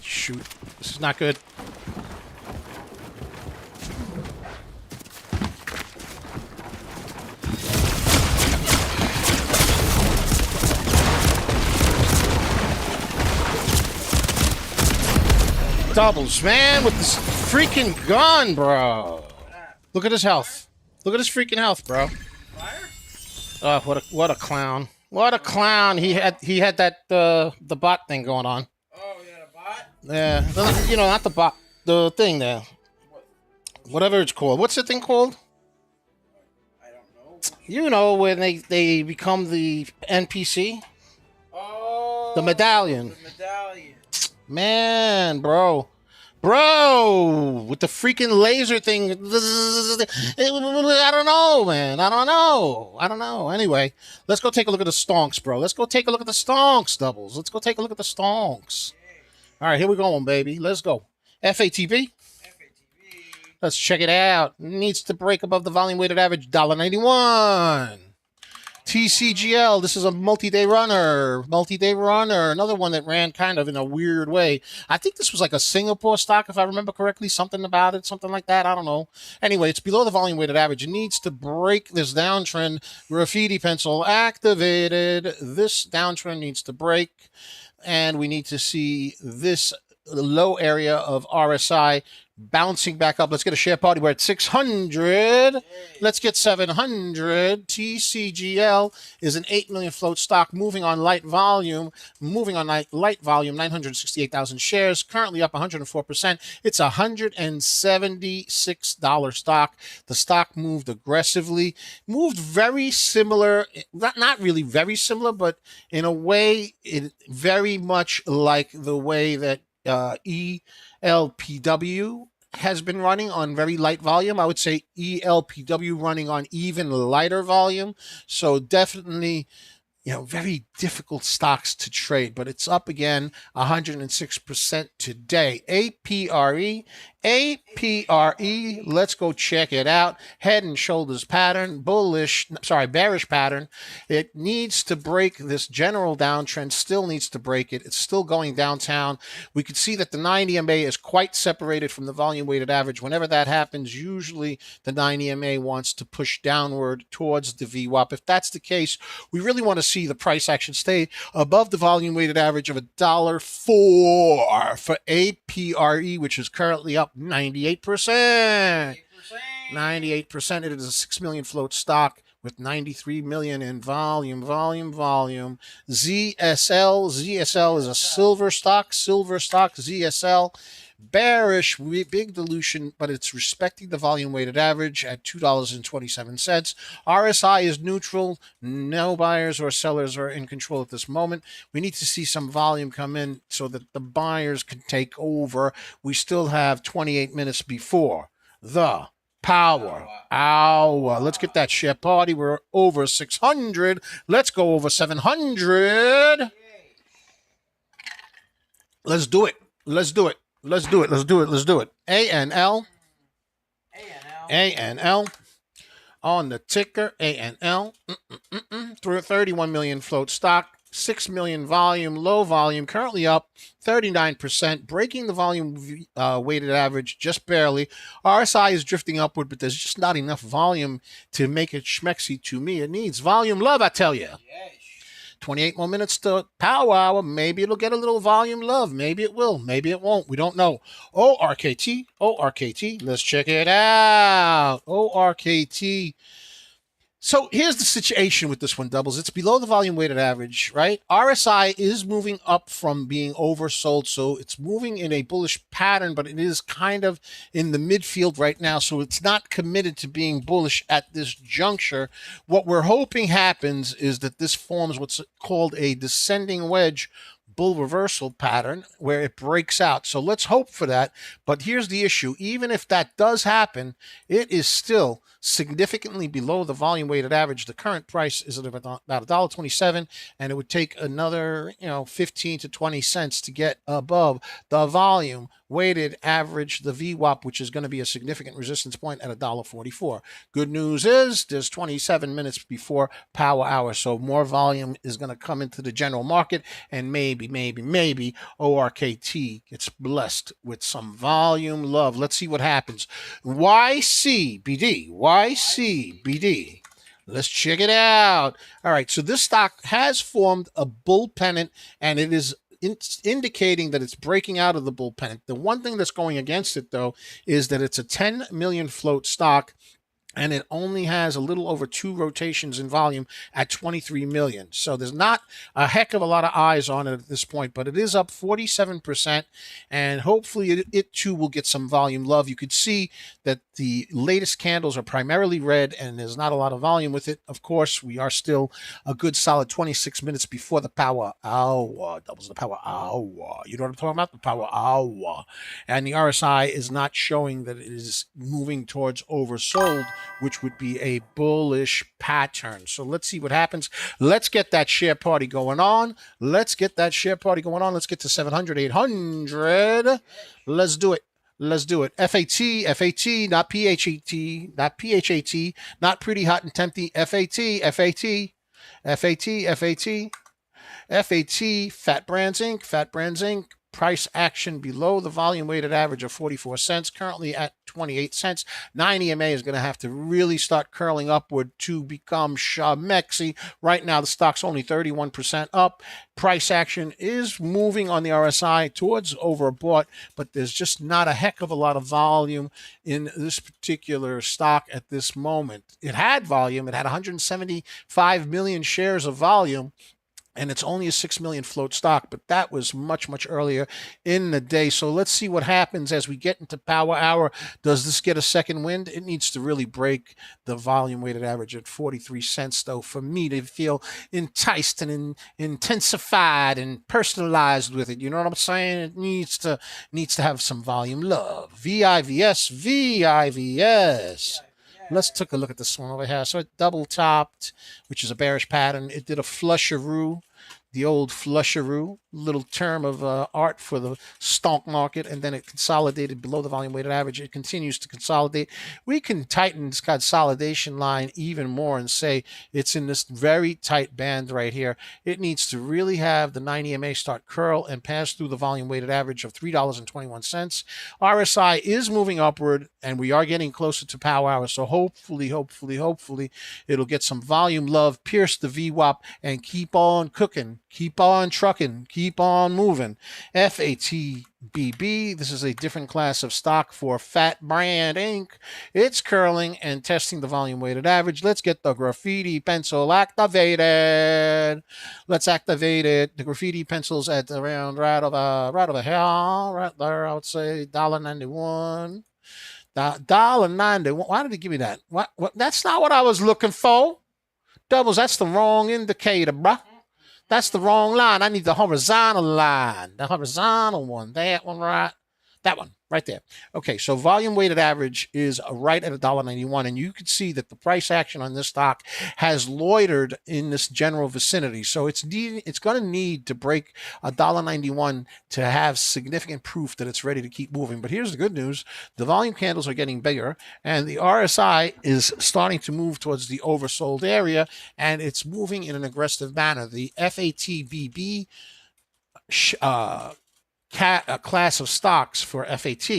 Shoot. This is not good. Doubles, man, with this freaking gun, bro. Look at his health. Look at his freaking health, bro. Oh, what a clown. What a clown. He had that the bot thing going on. Yeah, you know, not the bot, the thing there. Whatever it's called. What's the thing called? I don't know. You know, when they become the NPC? Oh, the medallion. The medallion. Man, bro. Bro! With the freaking laser thing. I don't know, man. I don't know. Anyway, let's go take a look at the stonks, bro. Let's go take a look at the stonks, Doubles. Let's go take a look at the stonks. All right, here we go, baby. Let's go. FATB. Let's check it out. Needs to break above the volume weighted average, $1.91. TCGL, this is a multi-day runner. Another one that ran kind of in a weird way. I think this was like a Singapore stock, if I remember correctly. Something about it, something like that. I don't know. Anyway, it's below the volume weighted average. It needs to break this downtrend. Graffiti pencil activated. This downtrend needs to break. And we need to see this low area of RSI bouncing back up. Let's get a share party. We're at 600. Let's get 700. TCGL is an 8 million float stock moving on light volume. 968,000 shares. Currently up 104%. It's a $176 stock. The stock moved aggressively. Moved very similar. Not really very similar, but in a way, it very much like the way that ELPW has been running on very light volume. I would say ELPW running on even lighter volume. So definitely very difficult stocks to trade, but it's up again 106% today. APRE, APRE, let's go check it out. Head and shoulders pattern, bearish pattern. It needs to break this general downtrend, still needs to break it. It's still going downtown. We could see that the 90 MA is quite separated from the volume weighted average. Whenever that happens, usually the 90 MA wants to push downward towards the VWAP. If that's the case, we really want to see the price action stay above the volume weighted average of $1.04 for APRE, which is currently up 98%. 98%. It is a 6 million float stock with 93 million in volume. ZSL is a silver stock. ZSL. Bearish, big dilution, but it's respecting the volume weighted average at $2.27. RSI is neutral. No buyers or sellers are in control at this moment. We need to see some volume come in so that the buyers can take over. We still have 28 minutes before the power hour. Let's get that share party. We're over 600. Let's go over 700. Let's do it. ANL on the ticker. ANL. 31 million float stock. 6 million volume, low volume, currently up 39%, breaking the volume weighted average just barely. RSI is drifting upward, but there's just not enough volume to make it schmexy to me. It needs volume love, I tell you. 28 more minutes to power hour. Maybe it'll get a little volume love. Maybe it will. Maybe it won't. We don't know. ORKT. Let's check it out. ORKT. So here's the situation with this one, Doubles. It's below the volume weighted average, right? RSI is moving up from being oversold, so it's moving in a bullish pattern, but it is kind of in the midfield right now, so it's not committed to being bullish at this juncture. What we're hoping happens is that this forms what's called a descending wedge bull reversal pattern where it breaks out. So let's hope for that. But here's the issue. Even if that does happen, it is still significantly below the volume weighted average. The current price is at about $1.27, and it would take another 15 to 20 cents to get above the volume weighted average, the VWAP, which is going to be a significant resistance point at $1.44. Good news is there's 27 minutes before power hour, so more volume is going to come into the general market, and maybe ORKT gets blessed with some volume love. Let's see what happens. YCBD. Let's check it out. All right, so this stock has formed a bull pennant, and it is indicating that it's breaking out of the bull pennant. The one thing that's going against it, though, is that it's a 10 million float stock, and it only has a little over 2 rotations in volume at 23 million. So there's not a heck of a lot of eyes on it at this point, but it is up 47%, and hopefully it too will get some volume love. You could see that the latest candles are primarily red, and there's not a lot of volume with it. Of course, we are still a good solid 26 minutes before the power hour. That was the power hour. You know what I'm talking about? The power hour. And the RSI is not showing that it is moving towards oversold, which would be a bullish pattern. So let's see what happens. Let's get that share party going on. Let's get to 700, 800. Let's do it. FAT, not PHAT, not pretty hot and tempty. FAT, Fat Brands Inc. Price action below the volume weighted average of 44 cents, currently at 28 cents. 9 EMA is going to have to really start curling upward to become schmexy. Right now, the stock's only 31% up. Price action is moving on the RSI towards overbought, but there's just not a heck of a lot of volume in this particular stock at this moment. It had volume. It had 175 million shares of volume, and it's only a 6 million float stock, but that was much earlier in the day. So let's see what happens as we get into power hour. Does this get a second wind? It needs to really break the volume weighted average at 43 cents, though, for me to feel enticed and intensified and personalized with it. You know what I'm saying? It needs to Let's take a look at this one over here. So it double topped, which is a bearish pattern. It did a flusheroo, the old flusheroo, little term of art for the stock market, and then it consolidated below the volume weighted average. It continues to consolidate. We can tighten this consolidation line even more and say it's in this very tight band right here. It needs to really have the 9 EMA start curl and pass through the volume weighted average of $3.21. RSI is moving upward, and we are getting closer to power hour. So hopefully, it'll get some volume love, pierce the VWAP, and keep on cooking. Keep on trucking, keep on moving. FATBB, this is a different class of stock for Fat Brand Inc. It's curling and testing the volume weighted average. Let's get the graffiti pencil activated. Let's activate it. The graffiti pencil's at around right over here, right there. I would say $1.91. $1.91. Why did it give me that? What? That's not what I was looking for. Doubles, that's the wrong indicator, bruh. That's the wrong line. I need the horizontal line. The horizontal one. That one, right? That one, right there. Okay, so volume weighted average is right at $1.91, and you can see that the price action on this stock has loitered in this general vicinity. So it's going to need to break $1.91 to have significant proof that it's ready to keep moving. But here's the good news. The volume candles are getting bigger, and the RSI is starting to move towards the oversold area, and it's moving in an aggressive manner. The FATBB a class of stocks for FAT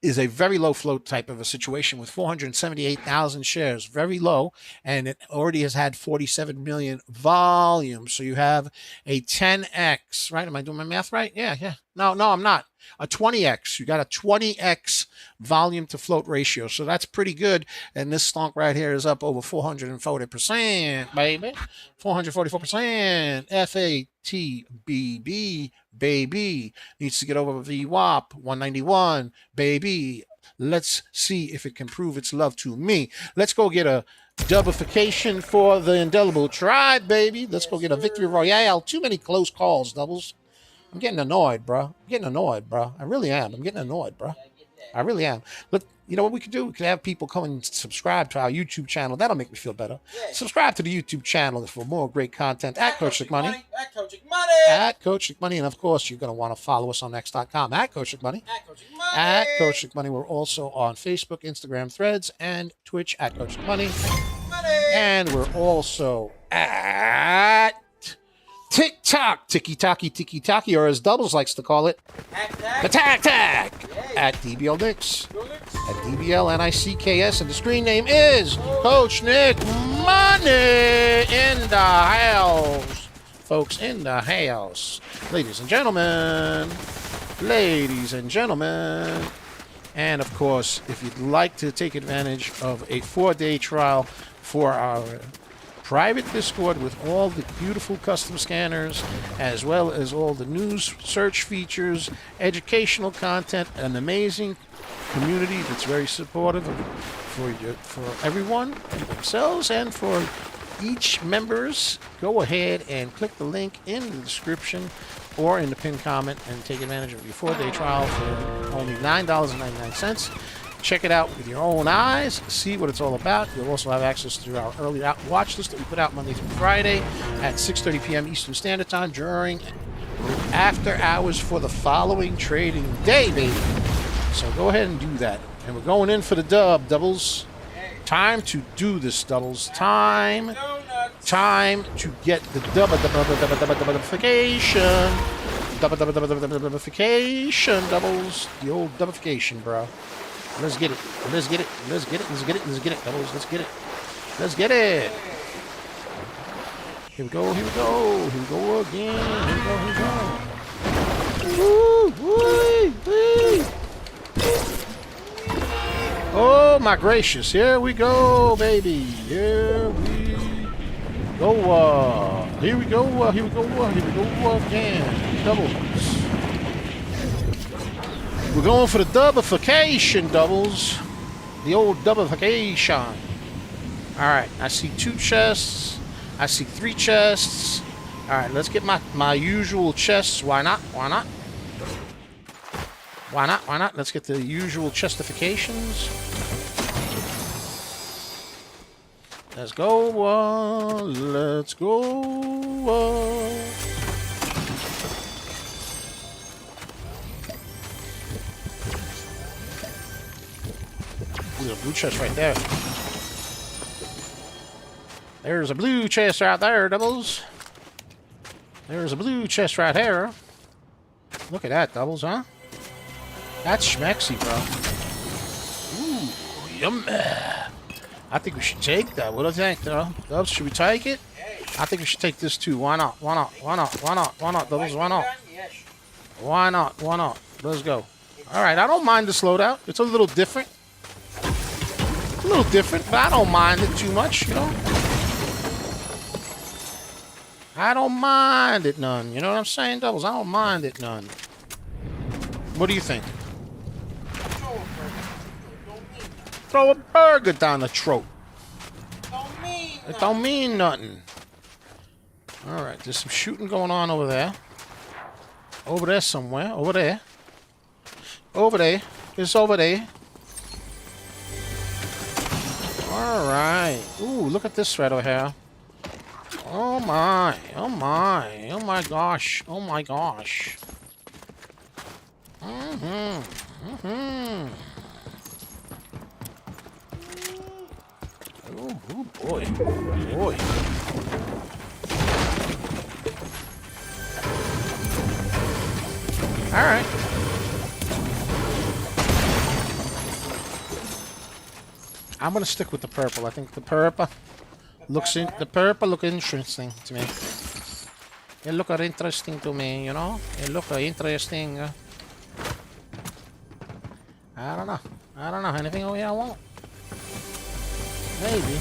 is a very low float type of a situation with 478,000 shares, very low, and it already has had 47 million volume. So you have a 10x, right? Am I doing my math right? Yeah. No, I'm not. A 20x. You got a 20x volume to float ratio. So that's pretty good. And this stock right here is up over 440%, baby. 444%. FATBB, baby. Needs to get over VWAP, 191, baby. Let's see if it can prove its love to me. Let's go get a dubification for the indelible tribe, baby. Let's go get a victory royale. Too many close calls, doubles. I'm getting annoyed, bro. I really am. I'm getting annoyed, bro. I really am. Look, you know what we could do? We could have people come and subscribe to our YouTube channel. That'll make me feel better. Yeah. Subscribe to the YouTube channel for more great content at Coach Nick Money. At Coach Nick Money. At Coach Nick Money. And of course, you're going to want to follow us on X.com at Coach Nick Money. At Coach Nick Money. At Coach Nick Money. We're also on Facebook, Instagram, Threads, and Twitch at Coach Nick Money. And we're also at TikTok, tiki-taki, or as Doubles likes to call it, the tac, at DBL Nicks, at DBL NICKS, and the screen name is Coach Nick Money in the house. Folks, in the house. Ladies and gentlemen. And of course, if you'd like to take advantage of a 4-day trial for our private Discord with all the beautiful custom scanners, as well as all the news search features, educational content, an amazing community that's very supportive for everyone, themselves, and for each members, go ahead and click the link in the description or in the pinned comment and take advantage of your 4-day trial for only $9.99. Check it out with your own eyes. See what it's all about. You'll also have access to our early watch list that we put out Monday through Friday at 6:30 p.m. Eastern Standard Time during after hours for the following trading day, baby. So go ahead and do that. And we're going in for the doubles. Time to do this, doubles. Time to get the dubification. Dubification, doubles. The old dubification, bro. Let's get it. Doubles. Let's get it. Here we go again. Woo. Oh my gracious. Here we go, baby. Here we go again. Doubles. We're going for the dubification, doubles. The old dubification. All right, I see 2 chests. I see 3 chests. All right, let's get my usual chests. Why not? Let's get the usual chestifications. Let's go. Let's go. There's a blue chest right there. There's a blue chest right there, Doubles. There's a blue chest right here. Look at that, Doubles, huh? That's schmexy, bro. Ooh, yum. I think we should take that. What do you think, though? Dubs, should we take it? I think we should take this too. Why not? Why not? Why not? Why not? Why not, Doubles? Why not? Why not? Why not? Let's go. All right, I don't mind this loadout. It's a little different. It's a little different, but I don't mind it too much, you know? I don't mind it none. You know what I'm saying, Doubles? I don't mind it none. What do you think? Throw a burger down the throat. It don't mean nothing. Alright, there's some shooting going on over there. Over there somewhere. Over there. Over there. It's over there. Alright. Ooh, look at this right over here. Oh my. Oh my. Oh my gosh. Oh my gosh. Oh boy. Boy. Alright. I'm gonna stick with the purple. I think the purple looks interesting to me. It look interesting to me, you know? It look interesting. I don't know. I don't know. Anything over here I want? Maybe.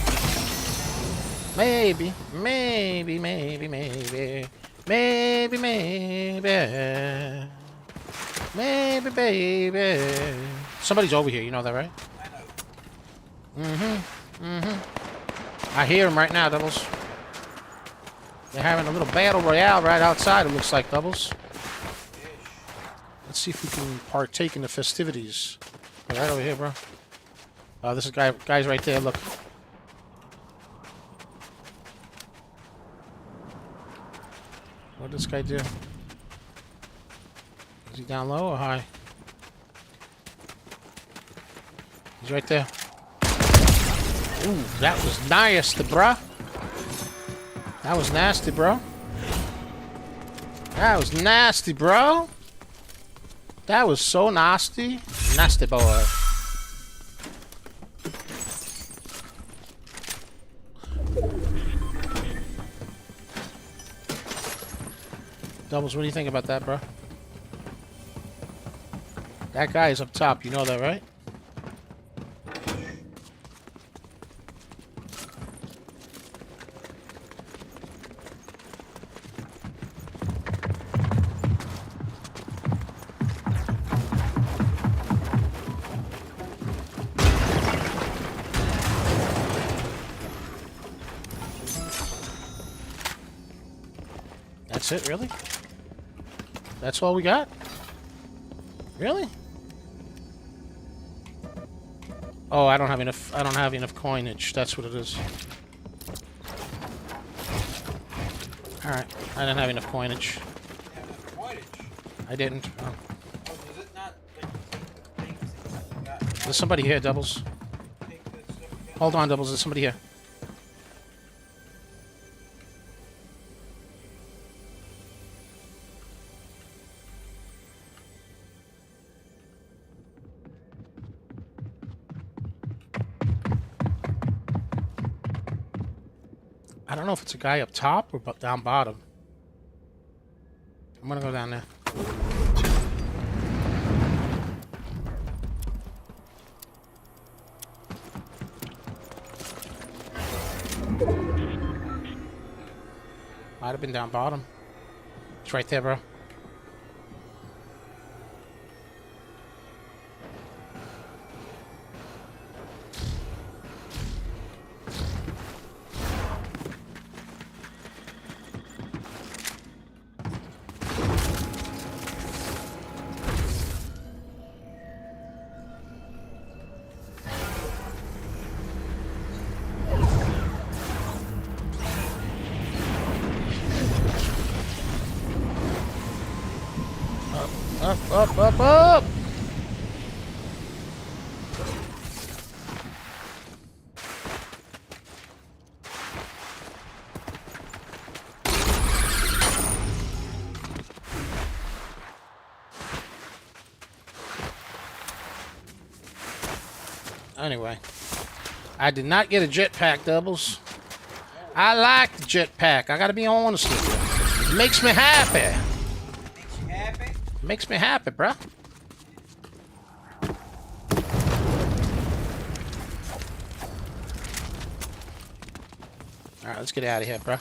Maybe. Maybe, maybe, maybe. Maybe, maybe. Maybe, baby. Somebody's over here, you know that, right? I hear him right now, Doubles. They're having a little battle royale right outside, it looks like, Doubles. Let's see if we can partake in the festivities. Right over here, bro. Oh, this is guy's right there, look. What did this guy do? Is he down low or high? He's right there. Ooh, that was nasty, bruh. That was nasty, bro. That was nasty, bro. That was so nasty. Nasty boy. Doubles, what do you think about that, bro? That guy is up top, you know that, right? That's it, really? That's all we got? Really? Oh, I don't have enough coinage. That's what it is. Alright. I didn't have enough coinage. I didn't. Oh. There's somebody here, Doubles. Hold on, Doubles. There's somebody here. I don't know if it's a guy up top or down bottom. I'm gonna go down there. Might have been down bottom. It's right there, bro. Up. Anyway, I did not get a jetpack, Doubles. I like the jetpack. I gotta be honest with you. It makes me happy. Makes you happy? It makes me happy, bruh. Alright, let's get out of here, bruh.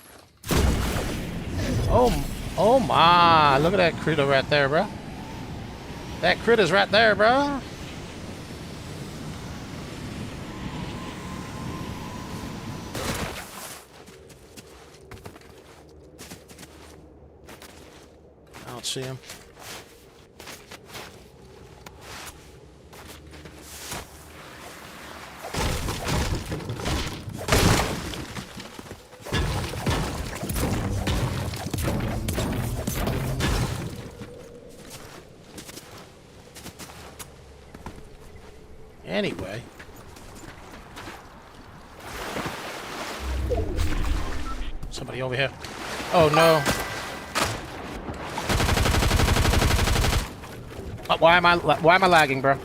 Oh my. Look at that critter right there, bruh. That critter's right there, bruh. I don't see him. Anyway. Somebody over here. Oh no. Why am I lagging, bro?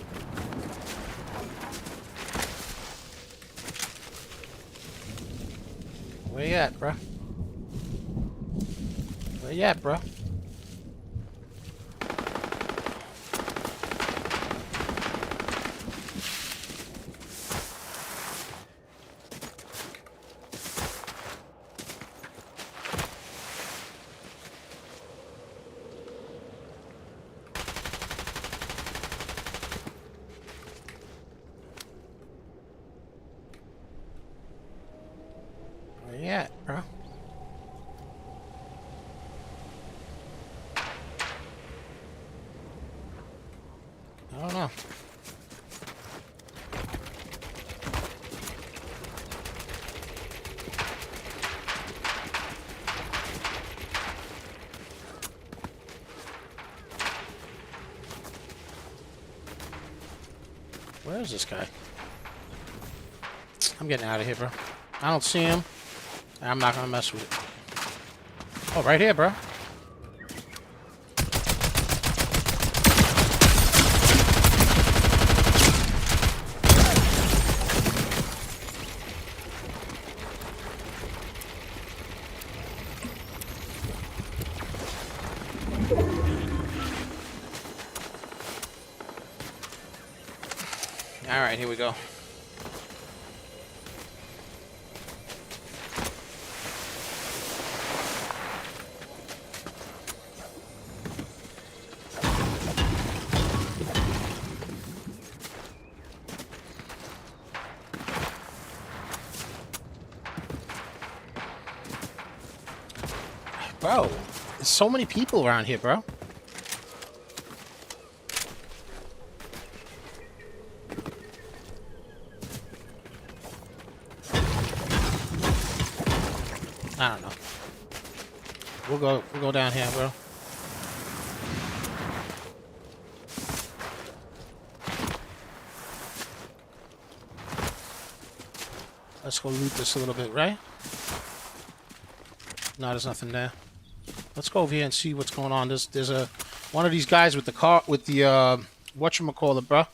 Where you at, bro? Where you at, bro? Where you at, bro? I don't know. Where is this guy? I'm getting out of here, bro. I don't see him. I'm not gonna mess with it. Oh, right here, bro. All right, here we go. Bro, there's so many people around here, bro. I don't know. We'll go down here, bro. Let's go loot this a little bit, right? No, there's nothing there. Let's go over here and see what's going on. There's a one of these guys with the car with the whatchamacallit, bro.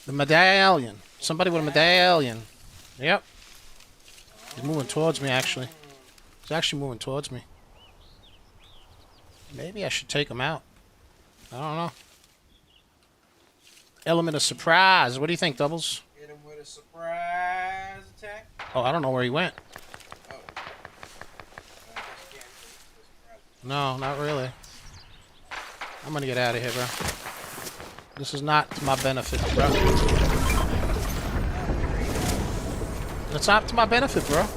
The medallion. Somebody with a medallion. Yep. He's moving towards me, actually. He's actually moving towards me. Maybe I should take him out. I don't know. Element of surprise. What do you think, Doubles? Hit him with a surprise attack. Oh, I don't know where he went. Oh. No, not really. I'm gonna get out of here, bro. This is not to my benefit, bro. It's not to my benefit, bro.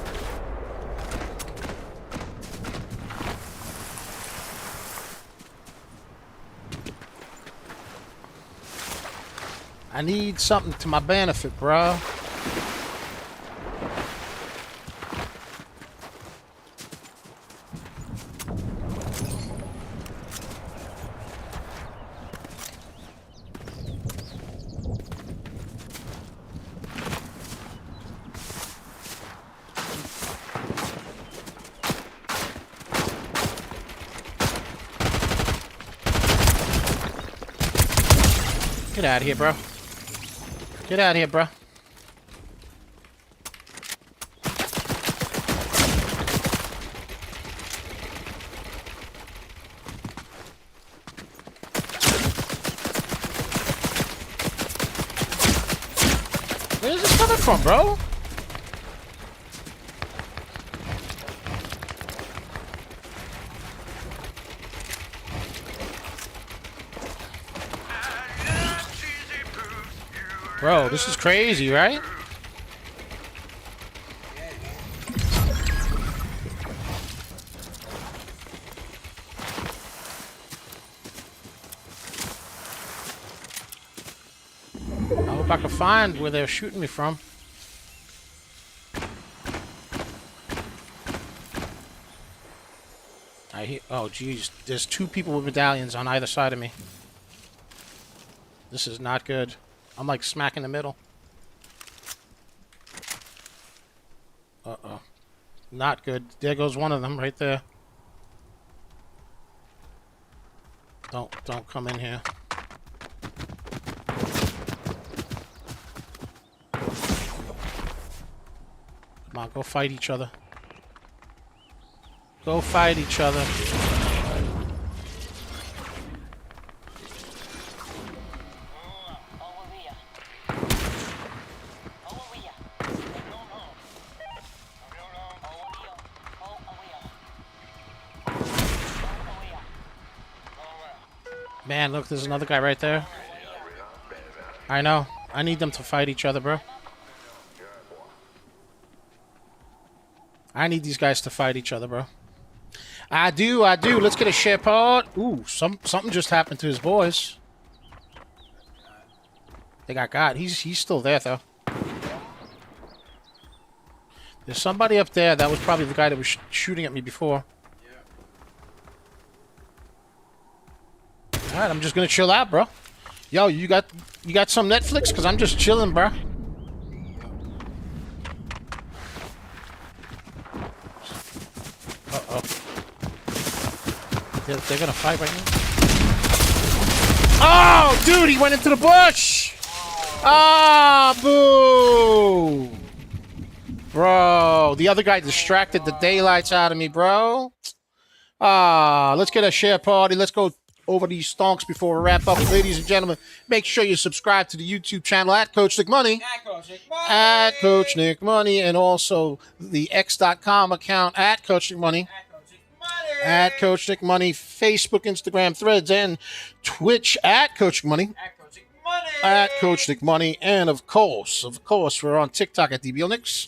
I need something to my benefit, bro. Get out of here, bro. Get out of here, bro. Where's this coming from, bro? Bro, this is crazy, right? I hope I can find where they're shooting me from. I hear. Oh, geez. There's 2 people with medallions on either side of me. This is not good. I'm like smack in the middle. Uh-oh. Not good. There goes one of them right there. Don't come in here. Come on, go fight each other. Go fight each other. Man, look, there's another guy right there. I know. I need them to fight each other, bro. I need these guys to fight each other, bro. I do. Let's get a share pod. Ooh, something just happened to his boys. They got. He's still there, though. There's somebody up there. That was probably the guy that was shooting at me before. All right, I'm just gonna chill out, bro. Yo, you got some Netflix? Because I'm just chilling, bro. Uh-oh. They're gonna fight right now. Oh, dude, he went into the bush! Ah, boo! Bro, the other guy distracted the daylights out of me, bro. Ah, let's get a share party. Let's go over these stonks before we wrap up. Ladies and gentlemen, make sure you subscribe to the YouTube channel at Coach Nick Money. At Coach Nick Money. And also the X.com account at Coach Nick Money. At Coach Nick Money. Facebook, Instagram, Threads, and Twitch at Coach Nick Money. At Coach Nick Money. And of course, we're on TikTok at DBL Nicks.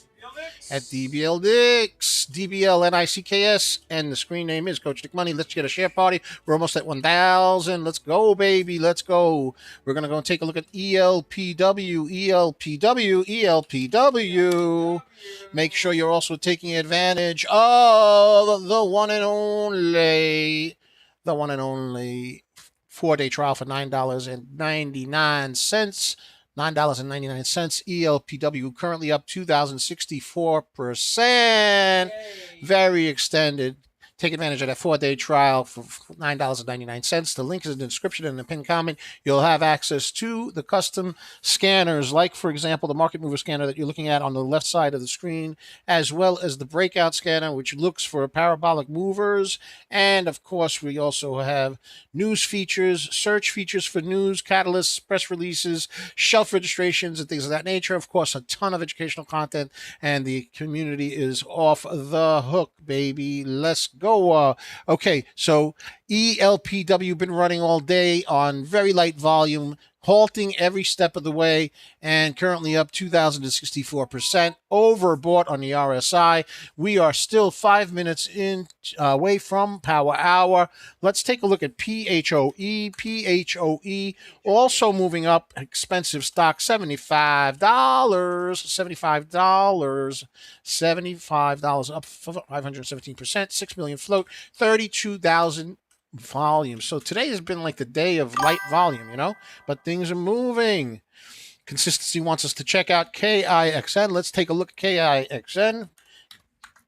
At DBL Nicks, DBL NICKS, and the screen name is Coach Nick Money. Let's get a share party. We're almost at 1,000. Let's go, baby. Let's go. We're going to go and take a look at ELPW. Make sure you're also taking advantage of the one and only 4-day trial for $9.99. $9.99. ELPW currently up 2,064%. Very extended. Take advantage of that 4-day trial for $9.99. The link is in the description and the pinned comment. You'll have access to the custom scanners, like, for example, the market mover scanner that you're looking at on the left side of the screen, as well as the breakout scanner, which looks for parabolic movers. And, of course, we also have news features, search features for news, catalysts, press releases, shelf registrations, and things of that nature. Of course, a ton of educational content, and the community is off the hook, baby. Let's go. Okay, so ELPW been running all day on very light volume, halting every step of the way, and currently up 2,064%. Overbought on the RSI. We are still 5 minutes in away from power hour. Let's take a look at PHOE. PHOE also moving up. Expensive stock, $75. $75 up 517%. 6 million float, 32,000 volume. So today has been like the day of light volume, you know, but things are moving. Consistency wants us to check out KIXN. Let's take a look at KIXN.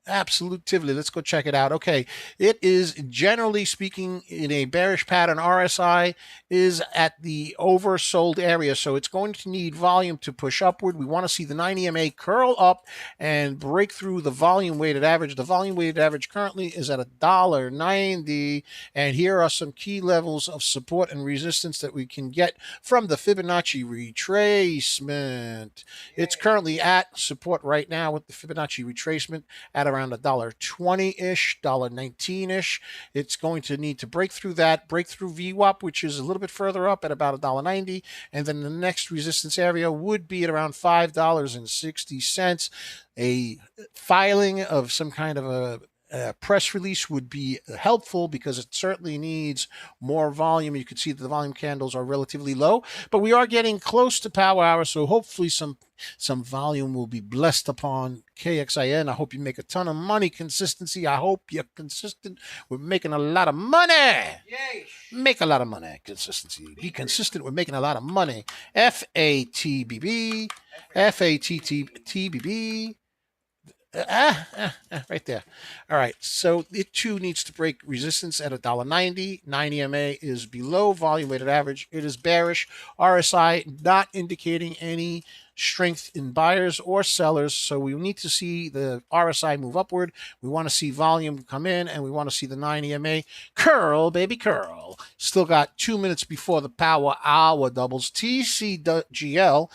Absolutely. Let's go check it out. Okay. It is, generally speaking, in a bearish pattern. RSI is at the oversold area, so it's going to need volume to push upward. We want to see the 90 MA curl up and break through the volume weighted average. The volume weighted average currently is at $1.90, and here are some key levels of support and resistance that we can get from the Fibonacci retracement. It's currently at support right now with the Fibonacci retracement at around $1.20-ish, $1.19-ish. It's going to need to break through that, break through VWAP, which is a little bit further up at about $1.90, and then the next resistance area would be at around $5.60. A filing of some kind of a press release would be helpful because it certainly needs more volume. You can see that the volume candles are relatively low, but we are getting close to power hour, so hopefully some volume will be blessed upon KXIN. I hope you make a ton of money. Consistency. I hope you're consistent. We're making a lot of money. Yay. Make a lot of money. Consistency. Be consistent. We're making a lot of money. FATBB. FATTBB. Right there. All right. So it too needs to break resistance at $1.90. 90 MA is below volume weighted average. It is bearish. RSI not indicating any strength in buyers or sellers. So we need to see the RSI move upward. We want to see volume come in, and we want to see the 90 MA curl, baby, curl. Still got 2 minutes before the power hour doubles. TCGL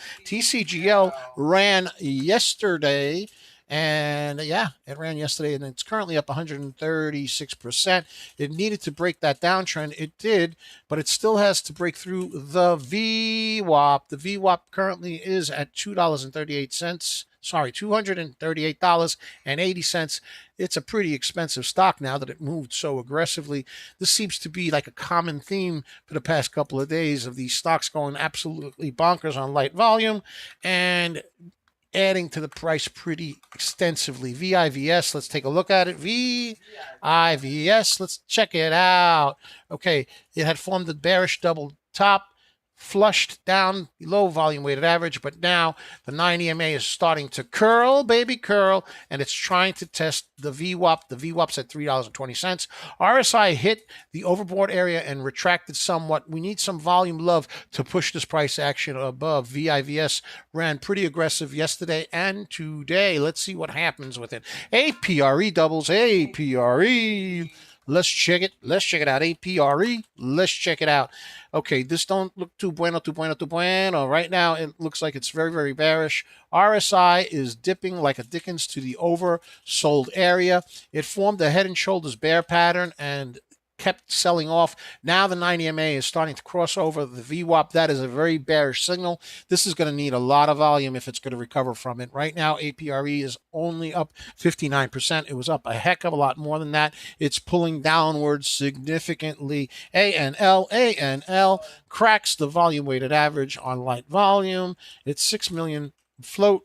ran yesterday. And yeah, it ran yesterday, and it's currently up 136%. It needed to break that downtrend. It did, but it still has to break through the VWAP. The VWAP currently is at $2.38. Sorry, $238.80. It's a pretty expensive stock now that it moved so aggressively. This seems to be like a common theme for the past couple of days of these stocks going absolutely bonkers on light volume and adding to the price pretty extensively. VIVS, let's take a look at it. VIVS, let's check it out. Okay, it had formed a bearish double top, flushed down below volume weighted average, but now the 90 MA is starting to curl, baby, curl, and it's trying to test the VWAP. The VWAP's at $3.20. RSI hit the overbought area and retracted somewhat. We need some volume love to push this price action above. VIVS ran pretty aggressive yesterday and today. Let's see what happens with it. APRE doubles, APRE. Let's check it. Let's check it out. APRE. Let's check it out. Okay, this don't look too bueno, too bueno, too bueno. Right now, it looks like it's very, very bearish. RSI is dipping like a Dickens to the oversold area. It formed a head and shoulders bear pattern and kept selling off. Now the 90 MA is starting to cross over the VWAP. That is a very bearish signal. This is going to need a lot of volume if it's going to recover from it. Right now, APRE is only up 59%. It was up a heck of a lot more than that. It's pulling downwards significantly. ANL cracks the volume weighted average on light volume. It's 6 million float.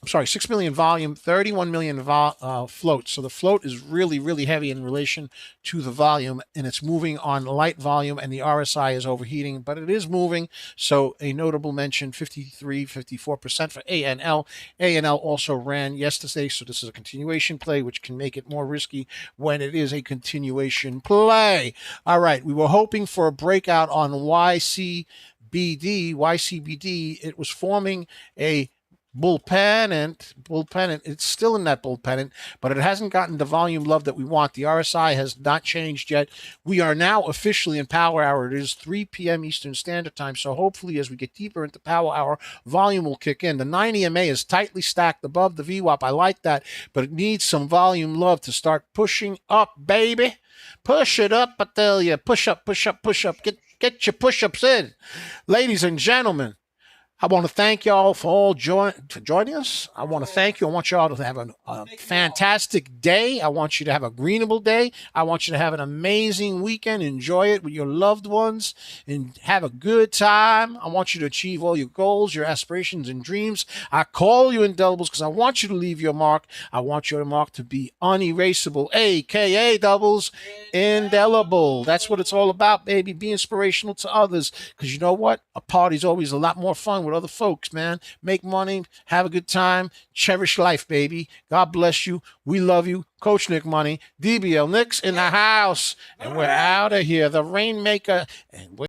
I'm sorry, 6 million volume, 31 million float. So the float is really, really heavy in relation to the volume, and it's moving on light volume, and the RSI is overheating, but it is moving. So a notable mention, 53, 54% for ANL. ANL also ran yesterday, so this is a continuation play, which can make it more risky when it is a continuation play. All right, we were hoping for a breakout on YCBD. It was forming a bull pennant. It's still in that bull pennant, but it hasn't gotten the volume love that we want. The RSI has not changed yet. We are now officially in power hour. It is 3 p.m. Eastern Standard Time, so hopefully as we get deeper into power hour, volume will kick in. The 90 MA is tightly stacked above the VWAP. I like that, but it needs some volume love to start pushing up, baby. Push it up, I tell you. Push up, push up, push up. Get your push-ups in. Ladies and gentlemen, I want to thank y'all for joining us. I want to thank you. I want y'all to have a fantastic day. I want you to have a greenable day. I want you to have an amazing weekend. Enjoy it with your loved ones and have a good time. I want you to achieve all your goals, your aspirations, and dreams. I call you indelibles because I want you to leave your mark. I want your mark to be unerasable, a.k.a. doubles, indelible. That's what it's all about, baby. Be inspirational to others because you know what? A party's always a lot more fun with with other folks, man. Make money, have a good time, cherish life, baby. God bless you. We love you. Coach Nick Money, DBL Nicks in the house. And we're out of here. The Rainmaker. And